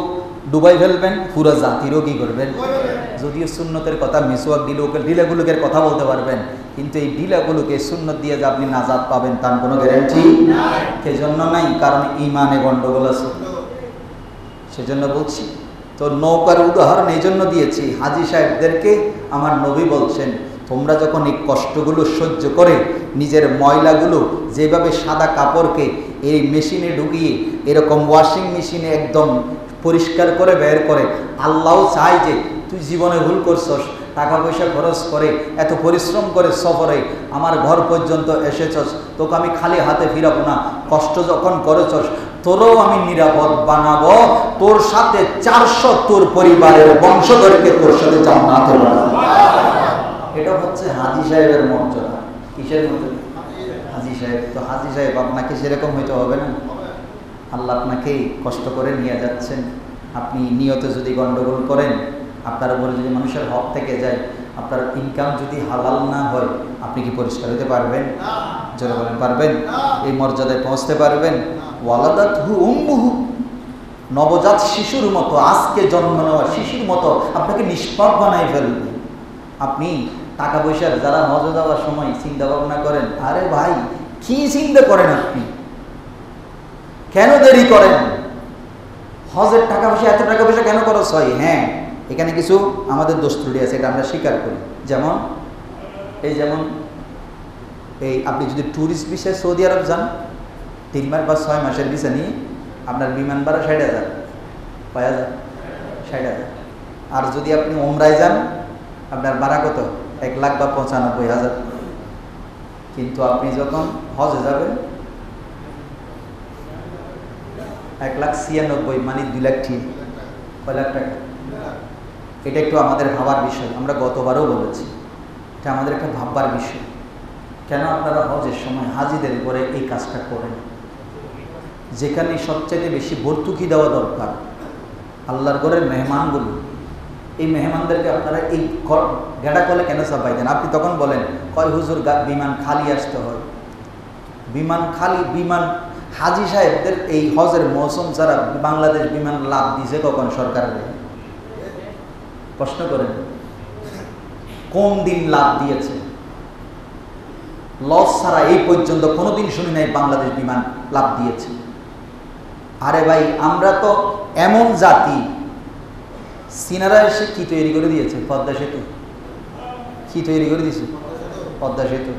ডুবাই ফেলবেন, পুরো জাতিরও কি করবেন। যদিও সুন্নতের কথা, মিসওয়াক ডিলাগুলোকের কথা বলতে পারবেন, কিন্তু এই ডিলাগুলোকে সুন্নত দিয়ে যে আপনি নাজাত পাবেন তার কোনো গ্যারান্টি সেজন্য নাই, কারণ ইমানে গন্ডগোল আছে। সেজন্য বলছি। তো নৌকার উদাহরণ এই জন্য দিয়েছি, হাজী সাহেবদেরকে আমার নবী বলছেন, তোমরা যখন এই কষ্টগুলো সহ্য করে নিজের ময়লাগুলো যেভাবে সাদা কাপড়কে এই মেশিনে ঢুকিয়ে এরকম ওয়াশিং মেশিনে একদম পরিষ্কার করে বের করে, আল্লাহও চায় যে তুই জীবনে ভুল করছস, টাকা পয়সা খরচ করে এত পরিশ্রম করে সফরে আমার ঘর পর্যন্ত এসেছস, তোকে আমি খালি হাতে ফিরাবো না, কষ্ট যখন করেছস তোরও আমি নিরাপদ বানাবো, তোর সাথে 400 তোর পরিবারের বংশধরকে তোর সাথে জান্নাতে বানাবো। এটা হচ্ছে হাজী সাহেবের মর্যাদা। কিসের মর্যাদা? হাজী সাহেব। তো হাজী সাহেব আপনাকে সেরকম হইতে হবে না। আল্লাহ আপনাকে কষ্ট করে নিয়ে যাচ্ছেন, আপনি নিয়তে যদি গন্ডগোল করেন, আপনার উপরে যদি মানুষের হক থেকে যায়, আপনার ইনকাম যদি হালাল না হয়, আপনি কি পরিষ্কার হতে পারবেন? জোরে বলেন, পারবেন? এই মর্যাদায় পৌঁছতে পারবেন? ওয়ালাদাতহু উম্মুহু, নবজাত শিশুর মতো, আজকে জন্ম নেওয়া শিশুর মতো আপনাকে নিষ্পাপ বানাই ফেলবে। আপনি টাকা পয়সার যারা হজে যাওয়ার সময় চিন্তা ভাবনা করেন, আরে ভাই কি চিন্তা করেন আপনি, কেন দেরি করেন? হজের টাকা পয়সা, এত টাকা পয়সা কেন খরচ হয়? হ্যাঁ, এখানে কিছু আমাদের দোষ ত্রুটি আছে, এটা আমরা স্বীকার করি। যেমন এই আপনি যদি ট্যুরিস্ট ভিসায় সৌদি আরব যান, 3 মাস বা 6 মাসের ভিসা নিয়ে আপনার বিমান ভাড়া 60,000, 60,000। আর যদি আপনি ওমরায় যান, আপনার ভাড়া কত? 1,00,000 বা 95,000। কিন্তু আপনি যখন হজে যাবেন 1,96,000, মানে 2 লাখ। ঠিক কয় লাখ টাকা? এটা একটু আমাদের ভাবার বিষয়। আমরা গতবারও বলেছি, এটা আমাদের একটা ভাববার বিষয়। কেন আপনারা হজের সময় হাজিদের উপরে এই কাজটা করেন? যেখানে সবচেয়ে বেশি ভর্তুকি দেওয়া দরকার আল্লাহর ঘরের মেহমানগুলো, এই মেহমানদেরকে আপনারা এই গেড়া কলে কেন চাপাই দেন? আপনি তখন বলেন কয় হুজুর বিমান খালি আসতে হয়। বিমান খালি, বিমান হাজি সাহেবদের এই হজের মৌসুম ছাড়া বাংলাদেশ বিমান লাভ দিছে কখন সরকারের? প্রশ্ন করেন, কোন দিন লাভ দিয়েছে? লস ছাড়া এই পর্যন্ত কোনোদিন শুনি নাই বাংলাদেশ বিমান লাভ দিয়েছে। আরে ভাই, আমরা তো এমন জাতি, চীনারা এসে কি তৈরি করে দিয়েছে? পদ্মা সেতু। কি তৈরি করে দিয়েছে? পদ্মা সেতু।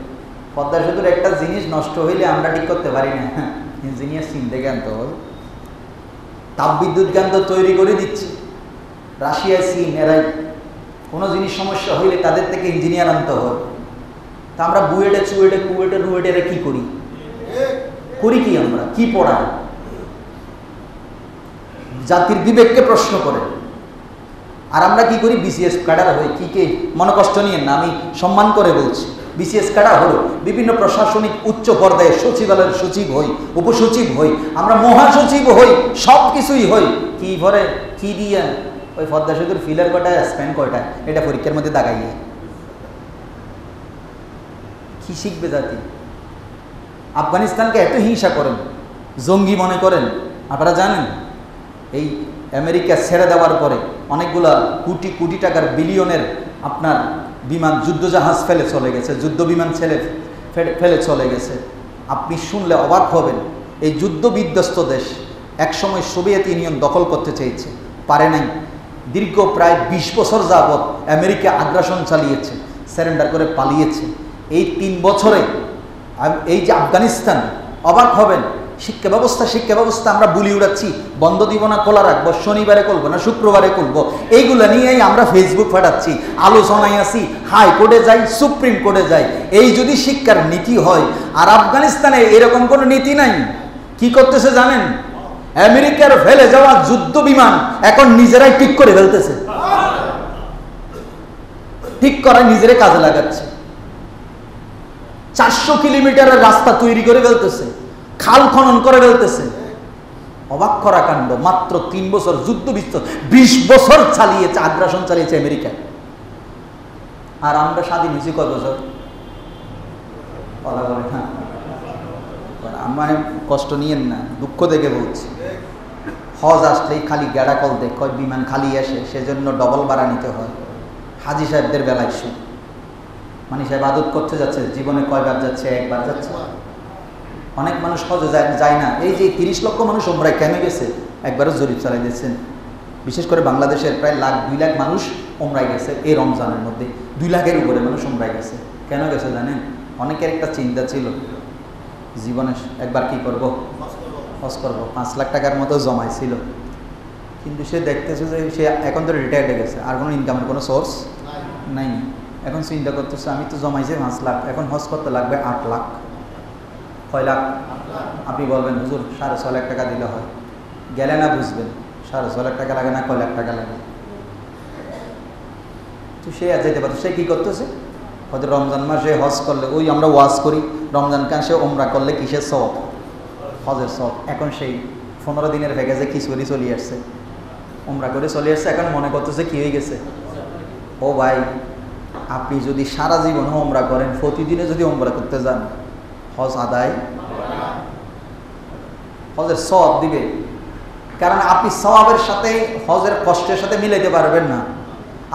পদ্মা সেতুর একটা জিনিস নষ্ট হইলে আমরা ঠিক করতে পারি না, ইঞ্জিনিয়ার চীন থেকে আনতে হবে। তাপবিদ্যুৎ কেন্দ্র তৈরি করে দিচ্ছে রাশিয়া, চীন, এরাই। কোনো জিনিস সমস্যা হইলে তাদের থেকে ইঞ্জিনিয়ার আনতে হবে। তা আমরা বুয়েটে, চুয়েটে, কুয়েটে, রুয়েটে এরা কি করি? করি কি? আমরা কি পড়াই? জাতির বিবেককে প্রশ্ন করে। আর আমরা কি করি? বিসিএস ক্যাডার হই। কি কে মনে কষ্ট নিয়েন না, আমি সম্মান করে বলছি। বিসিএস ক্যাডার হলো বিভিন্ন প্রশাসনিক উচ্চ পর্যায়ে সচিবালয়ের সচিব হই, উপসচিব হই, আমরা মহাসচিব হই, সব কিছুই হই। কি ভরে কি দিয়ে? ওই পদ্মা সেতুর ফিলার কটায়, স্প্যান কয়টা, এটা পরীক্ষার মধ্যে দাগাইয়ে কি শিখবে জাতি? আফগানিস্তানকে এত হিংসা করেন, জঙ্গি মনে করেন। আপনারা জানেন এই আমেরিকা ছেড়ে দেওয়ার পরে অনেকগুলা কোটি কোটি টাকার বিলিয়নের আপনার বিমান, যুদ্ধজাহাজ ফেলে চলে গেছে, যুদ্ধ বিমান ফেলে চলে গেছে। আপনি শুনলে অবাক হবেন। এই যুদ্ধ বিধ্বস্ত দেশ একসময় সোভিয়েত ইউনিয়ন দখল করতে চেয়েছে, পারে নাই। দীর্ঘ প্রায় 20 বছর যাবৎ আমেরিকা আগ্রাসন চালিয়েছে, সারেন্ডার করে পালিয়েছে। এই 3 বছরে এই যে আফগানিস্তান, অবাক হবেন। শিক্ষা ব্যবস্থা আমরা বুলি উড়াচ্ছি, বন্ধ দিব না, খোলা রাখবো, শনিবারে খুলবো না, শুক্রবারে খুলবো, এইগুলো নিয়েই আমরা ফেসবুক ফাটাচ্ছি, আলোচনায় আছি, হাইকোর্টে যাই, সুপ্রিম কোর্টে যাই। এই যদি শিক্ষার নীতি হয়, আর আফগানিস্তানে এরকম কোনো নীতি নাই। কি করতেছে জানেন? আমেরিকার ফেলে যাওয়া যুদ্ধ বিমান এখন নিজেরাই ঠিক করে ফেলতেছে, ঠিক করে নিজেরাই কাজে লাগাচ্ছে। 400 কিলোমিটারের রাস্তা তৈরি করে ফেলতেছে, খাল খনন করে ফেলতেছে। অবাক করা কাণ্ড। মাত্র 3 বছর যুদ্ধ বিস্তর, 20 বছর চালিয়েছে, আগ্রাসন চালিয়েছে আমেরিকা। আর আমরা স্বাধীন হয়েছি কত বছর? আমার কষ্ট নিয়েন না, দুঃখ দেখে বলছি। হজ আসলেই খালি গেড়া কল দেখ, বিমান খালি আসে, সেজন্য ডবল ভাড়া নিতে হয়। হাজি সাহেবদের বেলায় শুন, মানে সাহেব আদত করতে যাচ্ছে, জীবনে কয়বার যাচ্ছে? একবার যাচ্ছে। অনেক মানুষ হজে যায় না। এই যে 30 লক্ষ মানুষ ওমরায় কেন গেছে? একবারও জরিপ চালাই দিয়েছেন। বিশেষ করে বাংলাদেশের প্রায় 2 লাখ মানুষ ওমরায় গেছে এই রমজানের মধ্যে। 2 লাখের উপরে মানুষ ওমরায় গেছে। কেন গেছে জানেন? অনেকের একটা চিন্তা ছিল, জীবনে একবার কি করব, হজ করবো। 5 লাখ টাকার মতো জমাইছিল, কিন্তু সে দেখতেছে যে সে এখন তো রিটায়ার্ড হয়ে গেছে, আর কোনো ইনকামের কোনো সোর্স নাই। এখন চিন্তা করতেছে, আমি তো জমাইছি 5 লাখ, এখন হজ করতে লাগবে 8 লাখ। কয় লাখ? আপনি বলবেন হুজুর 6.5 লাখ টাকা দিলে হয়। গেলে না বুঝবেন 6.5 লাখ টাকা লাগে না, কয় লাখ টাকা লাগে। তো সে আর যেতে পারতো। সে কি করতেছে? হয়তো রমজান মাসে হজ করলে, ওই আমরা ওয়াজ করি, রমজান কাশে ওমরা করলে কিসের সওয়াব? হজের সওয়াব। এখন সেই 15 দিনের প্যাকেজে খিচুড়ি চলে আসছে, ওমরা করে চলে আসছে। এখন মনে করতেছে কি হয়ে গেছে? ও ভাই, আপনি যদি সারা জীবন ওমরা করেন, প্রতিদিনে যদি ওমরা করতে যান, হজ আদায়, হজের সওয়াব দিবে। কারণ আপনি সওয়াবের সাথে হজের কষ্টের সাথে মিলাইতে পারবেন না।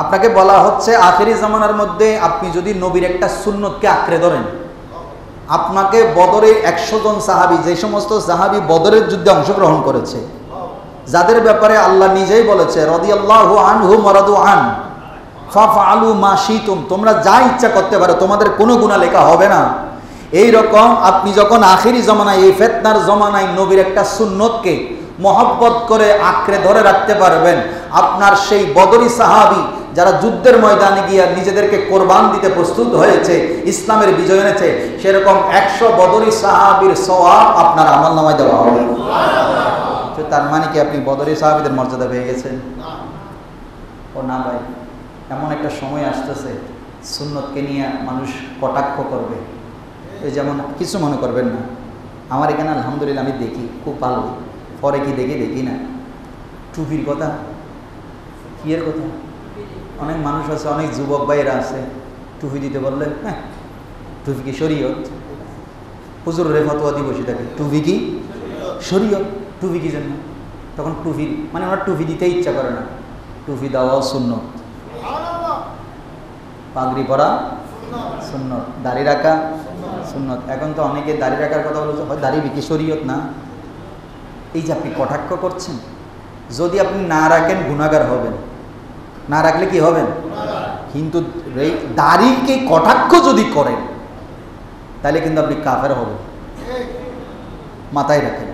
আপনাকে বলা হচ্ছে আখেরি জামানার মধ্যে আপনি যদি নবীর একটা সুন্নতকে আঁকড়ে ধরেন, আপনাকে বদরে 100 জন সাহাবী, যে সমস্ত সাহাবী বদরের যুদ্ধে অংশগ্রহণ করেছে, যাদের ব্যাপারে আল্লাহ নিজেই বলেছে রাদিয়াল্লাহু আনহুম ওয়া রাদু আন ফাফআলু মা শিতুম, তোমরা যা ইচ্ছা করতে পারো, তোমাদের কোনো গুনাহ লেখা হবে না। এই রকম আপনি যখন আখেরি জমানায়, এই ফিতনার জমানায় নবীর একটা সুন্নতকে মহব্বত করে আঁকড়ে ধরে রাখতে পারবেন, আপনার সেই বদরি সাহাবী যারা যুদ্ধের ময়দানে গিয়ে নিজেদেরকে কোরবান দিতে প্রস্তুত হয়েছে, ইসলামের বিজয় এনেছে, সেরকম 100 বদরি সাহাবীর সওয়াব আপনার আমলনামায় দেওয়া হবে। তো তার মানে কি আপনি বদরি সাহাবীদের মর্যাদা পেয়ে গেছেন? ও না ভাই, এমন একটা সময় আসতেছে সুন্নতকে নিয়ে মানুষ কটাক্ষ করবে। এই যেমন কিছু মনে করবেন না, আমার এখানে আলহামদুলিল্লাহ আমি দেখি খুব ভালো, পরে কি দেখি না। টুপির কথা, কি এর কথা, অনেক মানুষ আছে, অনেক যুবক ভাইরা আছে, টুপি দিতে বললে হ্যাঁ টুপি কি শরীয়ত? হুজুরের ফতোয়া দিয়ে বসে থাকে, টুপি কি শরীয়ত? টুপি কি জন্য? তখন টুপি মানে ওনার টুপি দিতে ইচ্ছা করে না। টুপি দেওয়াও সুন্নত, পাগড়ি পরা সুন্নত, দাড়ি রাখা সুন্নত। এখন তো অনেকে দাড়ি রাখার কথা বলছে, হয় দাড়ি কি শরীয়ত না? এই যে আপনি কটাক্ষ করছেন, যদি আপনি না রাখেন গুনাহগার হবেন, না রাখলে কি হবেন? কিন্তু দাড়িকে কটাক্ষ যদি করেন তাহলে কিন্তু আপনি কাফের হবেন, মাথায় রাখেন।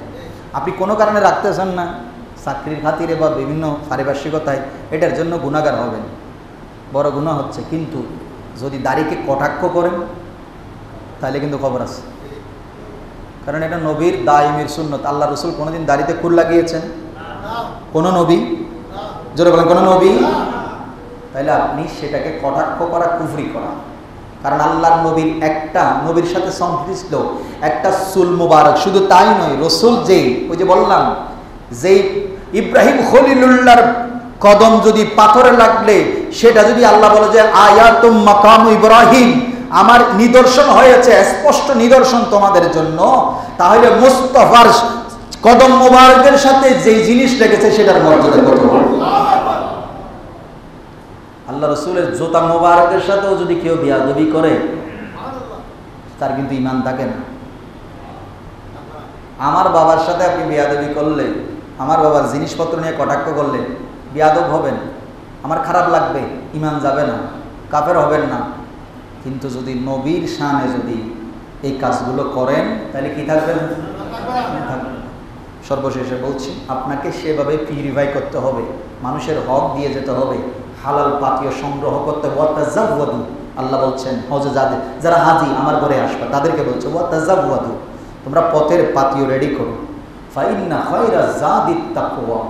আপনি কোনো কারণে রাখতেছেন না, চাকরির খাতিরে বা বিভিন্ন পারিপার্শ্বিকতায়, এটার জন্য গুনাহগার হবেন, বড় গুনাহ হচ্ছে। কিন্তু যদি দাড়িকে কটাক্ষ করেন তাহলে কিন্তু খবর আছে, কারণ এটা নবীর দাইমের সুন্নত। আল্লাহ রসুল কোনোদিন দাড়িতে খুর লাগিয়েছেন? কোনো নবী, জোরে বলেন কোনো নবী? তাহলে আপনি সেটাকে কটাক্ষ করা কুফরি করা। কারণ আল্লাহর নবীর একটা নবীর সাথে সংশ্লিষ্ট একটা চুল মুবারক, শুধু তাই নয়, রসুল যেই ওই যে বললাম যেই ইব্রাহিম খলিলুল্লাহর কদম যদি পাথরে লাগলে সেটা যদি আল্লাহ বলে যে আয়াতুম মাকাম ইব্রাহিম, আমার নিদর্শন হয়েছে, স্পষ্ট নিদর্শন তোমাদের জন্য, তাহলে মুস্তাফার কদম মুবারকের সাথে যেই জিনিস লেগেছে সেটার মর্যাদা কত? আল্লাহ রসুলের জুতা মুবারকের সাথেও যদি কেউ বেয়াদবি করে তার কিন্তু ঈমান থাকে না। আমার বাবার সাথে আপনি বেয়াদবি করলে, আমার বাবার জিনিসপত্র নিয়ে কটাক্ষ করলে বেয়াদব হবেন, আমার খারাপ লাগবে, ঈমান যাবে না, কাফের হবেন না। কিন্তু যদি নবীর শানে যদি এই কাজগুলো করেন তাহলে কি থাকবেন? সর্বশেষে বলছি, আপনাকে সেভাবে পিউরিফাই করতে হবে, মানুষের হক দিয়ে যেতে হবে, হালাল পাতীয় সংগ্রহ করতে হবে। ওয়াতাজাওয়াদু, আল্লাহ বলছেন হজে যারা হাজি আমার ঘরে আসবে তাদেরকে বলছে ওয়াতাজাওয়াদু, তোমরা পথের পাতীয় রেডি করো। ফাইন্না খায়রা যাদিত তাকওয়া,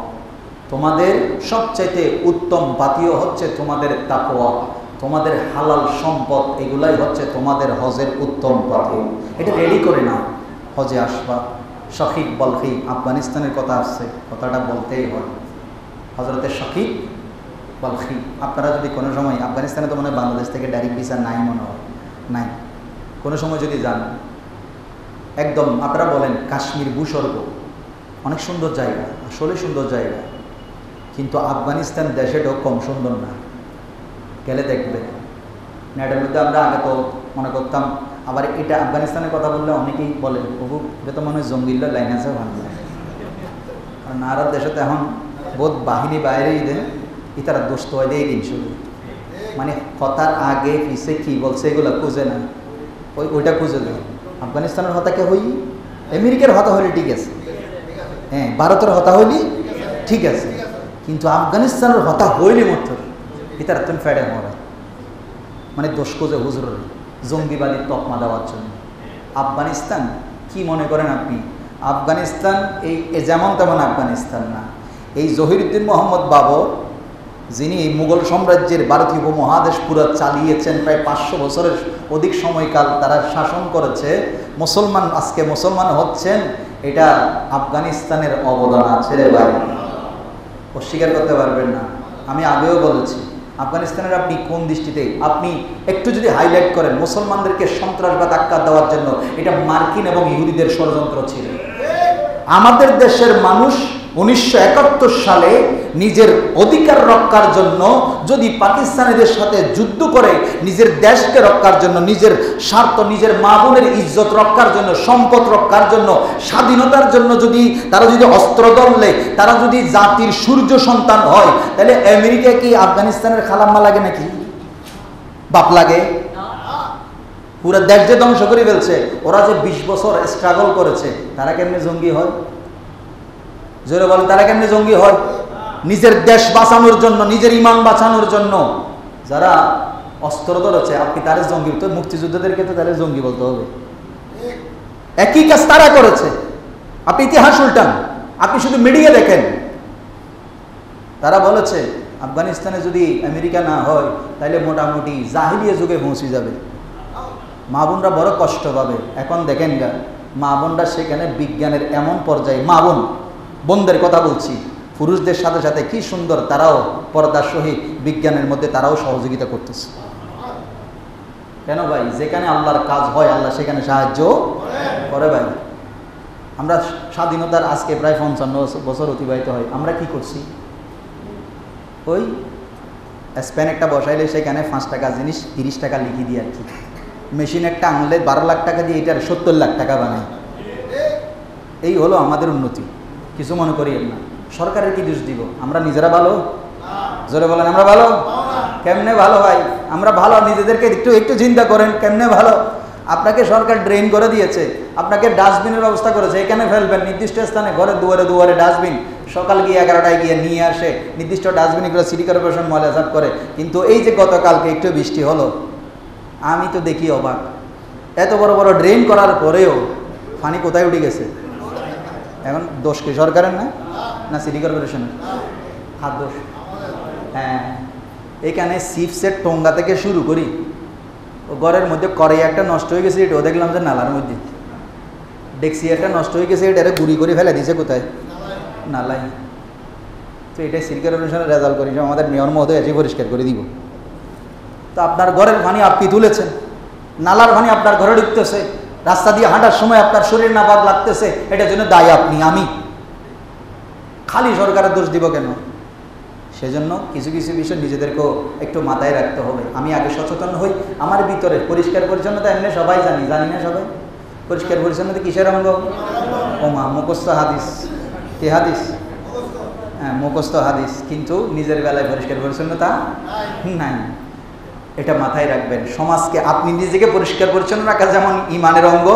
তোমাদের সবচাইতে উত্তম পাতীয় হচ্ছে তোমাদের তাকওয়া, তোমাদের হালাল সম্পদ, এগুলাই হচ্ছে তোমাদের হজের উত্তম পাতীয়। এটা রেডি করে নাও, হজে আসবা। শকিক বলখি, আফগানিস্তানের কথা আসছে, কথাটা বলতেই হয়। হজরতে শকিক বলখি, আপনারা যদি কোনো সময়, আফগানিস্তানে তো মনে হয় বাংলাদেশ থেকে ডাইরেক্ট ভিসা নাই মনে হয়, নাই, কোনো সময় যদি যান, একদম আপনারা বলেন কাশ্মীর ভূস্বর্গ, অনেক সুন্দর জায়গা, আসলে সুন্দর জায়গা, কিন্তু আফগানিস্তান দেশেটাও কম সুন্দর না, গেলে দেখবেন। নেটের মধ্যে আমরা আগে তো মনে করতাম, আবার এটা আফগানিস্তানের কথা বললে অনেকেই বলেন প্রভু এটা তো মনে হয় জঙ্গিল্লা লাইন আছে ভালো, কারণ আর দেশে তো এখন বোধ বাহিনী বাইরেই দেন, ইতারা দোস্ত হয় দিয়ে দিন শুধু, মানে হতার আগে পিছে কি বলছে এগুলো খুঁজে না, ওইটা খুঁজে দেয়। আফগানিস্তানের হতাকে হই, আমেরিকার হতা হলে ঠিক আছে, হ্যাঁ ভারতের হতা হইলি ঠিক আছে, কিন্তু আফগানিস্তানের হতা হইলে মতো ইতারা তুমি ফেডে মরে, মানে দোষ খুঁজে হুজুরের জঙ্গিবাদী তকমা দেওয়ার জন্য। আফগানিস্তান কি মনে করেন আপনি? আফগানিস্তান এই যেমন তেমন আফগানিস্তান না। এই জহিরুদ্দিন মোহাম্মদ বাবর, যিনি এই মুঘল সাম্রাজ্যের ভারতীয় উপমহাদেশ পুরো চালিয়েছেন, প্রায় 500 বছরের অধিক সময়কাল তারা শাসন করেছে, মুসলমান আজকে মুসলমান হচ্ছেন, এটা আফগানিস্তানের অবদান আছে রে ভাই, অস্বীকার করতে পারবেন না। আমি আগেও বলেছি, আফগানিস্তানের আপনি কোন দৃষ্টিতে, আপনি একটু যদি হাইলাইট করেন, মুসলমানদেরকে সন্ত্রাসবাদ আখ্যা দেওয়ার জন্য এটা মার্কিন এবং ইহুদিদের ষড়যন্ত্র ছিল। আমাদের দেশের মানুষ 1971 সালে নিজের অধিকার রক্ষার জন্য যদি পাকিস্তানিদের সাথে যুদ্ধ করে নিজের দেশকে রক্ষার জন্য, নিজের স্বার্থ, নিজের মা বোনের ইজ্জত রক্ষার জন্য, সম্পদ রক্ষার জন্য, স্বাধীনতার জন্য যদি তারা যদি অস্ত্র ধরলে, তারা যদি জাতির সূর্য সন্তান হয়, তাহলে আমেরিকা কি আফগানিস্তানের খালাম্মা লাগে নাকি? বাপ লাগে? পুরো দেশ যে ধ্বংস করে ফেলছে, ওরা যে 20 বছর স্ট্রাগল করেছে, তারা কেমনে জঙ্গি হয়? জোরে বলেন, তারা কেমনে জঙ্গি হয়? নিজের দেশ বাঁচানোর জন্য, নিজের ইমান বাঁচানোর জন্য যারা অস্ত্র ধরেছে, আপনি তাদের জঙ্গি, তো মুক্তিযোদ্ধাদেরকে তো তাদের জঙ্গি বলতে হবে। একই কাজ তারা করেছে। আপনি ইতিহাস উল্টান, আপনি শুধু মিডিয়া দেখেন, তারা বলেছে আফগানিস্তানে যদি আমেরিকা না হয় তাহলে মোটামুটি জাহিলিয়া যুগে পৌঁছে যাবে। মা বোনরা বড় কষ্ট পাবে। এখন দেখেন গা মা বোনরা সেখানে বিজ্ঞানের এমন পর্যায়ে, মা বোনদের কথা বলছি, পুরুষদের সাথে সাথে কি সুন্দর তারাও পর্দার সহিত বিজ্ঞানের মধ্যে তারাও সহযোগিতা করতেছে। কেন ভাই? যেখানে আল্লাহর কাজ হয় আল্লাহ সেখানে সাহায্য করে ভাই। আমরা স্বাধীনতার আজকে প্রায় 55 বছর অতিবাহিত হয়, আমরা কি করছি? ওই স্প্যান একটা বসাইলে সেখানে 5 টাকা জিনিস 30 টাকা লিখে দিয়ে আর কি, মেশিন একটা আনলে 12 লাখ টাকা দিয়ে এটার 70 লাখ টাকা বানায়। এই হলো আমাদের উন্নতি। কিছু মনে করি না। সরকারের কি দোষ দিব? আমরা নিজেরা ভালো? জোরে বলেন আমরা ভালো? কেমনে ভালো ভাই? আমরা ভালো, নিজেদেরকে একটু একটু চিন্তা করেন কেমনে ভালো। আপনাকে সরকার ড্রেন করে দিয়েছে, আপনাকে ডাস্টবিনের ব্যবস্থা করেছে, এখানে ফেলবেন নির্দিষ্ট স্থানে, ঘরে দুয়ারে দুয়ারে ডাস্টবিন, সকাল গিয়ে 11টায় গিয়ে নিয়ে আসে নির্দিষ্ট ডাস্টবিনগুলো সিটি কর্পোরেশন ময়লা সাফ করে। কিন্তু এই যে গতকালকে একটু বৃষ্টি হলো, আমি তো দেখি অবাক, এত বড় বড় ড্রেন করার পরেও পানি কোথায় উঠে গেছে? এখন দোষ কি সরকারের না সিটি কর্পোরেশনের? হাত দোষ। হ্যাঁ, এখানে চিপসের টোঙ্গা থেকে শুরু করি, ও ঘরের মধ্যে কড়াই একটা নষ্ট হয়ে গেছে, এটাও দেখলাম যে নালার মধ্যে। ডেক্সি একটা নষ্ট হয়ে গেছে, এটা গুঁড়ি করে ফেলে দিয়েছে কোথায়? নালাই। তো এটাই সিটি কর্পোরেশনের রেজাল্ট করি, আমাদের মেয়র মহোদয় এসে পরিষ্কার করে দিব। তো আপনার ঘরের পানি আপনি তুলেছেন, নালার পানি আপনার ঘরে ঢুকতেছে, রাস্তা দিয়ে হাঁটার সময় আপনার শরীর নাপাক লাগতেছে, এটার জন্য দায়ী আপনি, আমি। খালি সরকারের দোষ দিব কেন? সেজন্য কিছু কিছু বিষয় নিজেদেরকেও একটু মাথায় রাখতে হবে। আমি আগে সচেতন হই, আমার ভিতরে পরিষ্কার পরিচ্ছন্নতা এমনি সবাই জানি না সবাই? পরিষ্কার পরিচ্ছন্নতা কিসের অঙ্গ? ওমা মুখস্থ হাদিস। কে হাদিস? হ্যাঁ, মুখস্থ হাদিস, কিন্তু নিজের বেলায় পরিষ্কার পরিচ্ছন্নতা নাই। এটা মাথায় রাখবেন। সমাজকে, আপনি নিজেকে পরিষ্কার পরিচ্ছন্ন রাখা যেমন ইমানের অঙ্গ,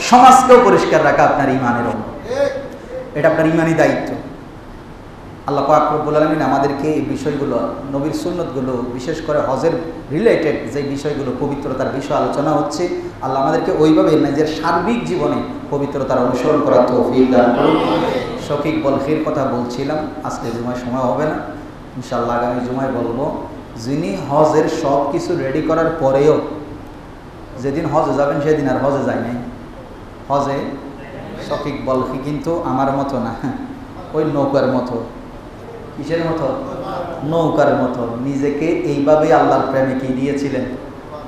সমাজকেও পরিষ্কার রাখা আপনার ইমানের অঙ্গ। এটা আপনার ইমানি দায়িত্ব। আল্লাহ পাক রব্বুল আলামিন আমাদেরকে এই বিষয়গুলো, নবীর সুন্নতগুলো, বিশেষ করে হজের রিলেটেড যে বিষয়গুলো, পবিত্রতার বিষয় আলোচনা হচ্ছে, আল্লাহ আমাদেরকে ওইভাবে নিজের সার্বিক জীবনে পবিত্রতার অনুসরণ করার তৌফিক দান করুন। শফিক বলখির কথা বলছিলাম, আজকে জুমায় সময় হবে না, ইনশাআল্লাহ আগামী জুমায় বলবো। যিনি হজের সব কিছু রেডি করার পরেও যেদিন হজে যাবেন সেদিন আর হজে যায় নাই, হজে শফিক বলখি কিন্তু আমার মতো না, ওই নৌকার মতো। কিসের মতো? নৌকার মতো। নিজেকে এইভাবে আল্লাহর প্রেমে কি দিয়েছিলেন?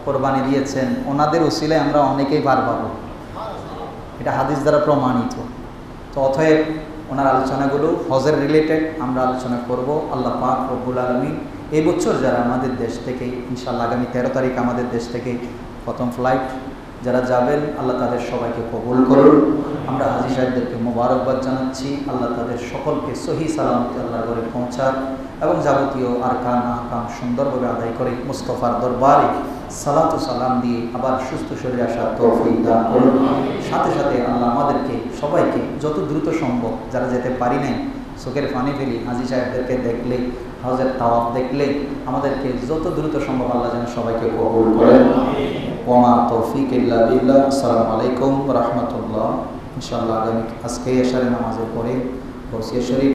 কোরবানি দিয়েছেন। ওনাদের উসিলায় আমরা অনেকেই পার পাবো, এটা হাদিস দ্বারা প্রমাণিত। তো অতএব ওনার আলোচনাগুলো হজের রিলেটেড আমরা আলোচনা করব। আল্লাহ পাক রব্বুল আলামিন এই বছর যারা আমাদের দেশ থেকে, ইনশাআল্লাহ আগামী 13 তারিখ আমাদের দেশ থেকে প্রথম ফ্লাইট যারা যাবেন, আল্লাহ তাদের সবাইকে কবুল করুন। আমরা হাজী সাহেবদেরকে মোবারকবাদ জানাচ্ছি। আল্লাহ তাদের সকলকে সহি সালামতে আল্লাহর ঘরে পৌঁছার এবং যাবতীয় আরকান আহকাম সুন্দরভাবে আদায় করে মুস্তফার দরবারে সালাত ও সালাম দিয়ে আবার সুস্থ শরীরে আসার তৌফিক দান করুন। সাথে সাথে আল্লাহ আমাদেরকে সবাইকে যত দ্রুত সম্ভব, যারা যেতে পারি নাই, চোখের পানি ফেলি, হাজী সাহেবদেরকে দেখলে, হজের তাওয়াফ দেখলে আমাদেরকে যত দ্রুত সম্ভব আল্লাহ যেন সবাইকে কবুল করেন। ওমা তৌফিক ইল্লা বিল্লাহ। আসসালামু আলাইকুম ওয়া রাহমাতুল্লাহ। ইনশাআল্লাহ আজকে এশারের নামাজের পরে বসিয়া শরীফ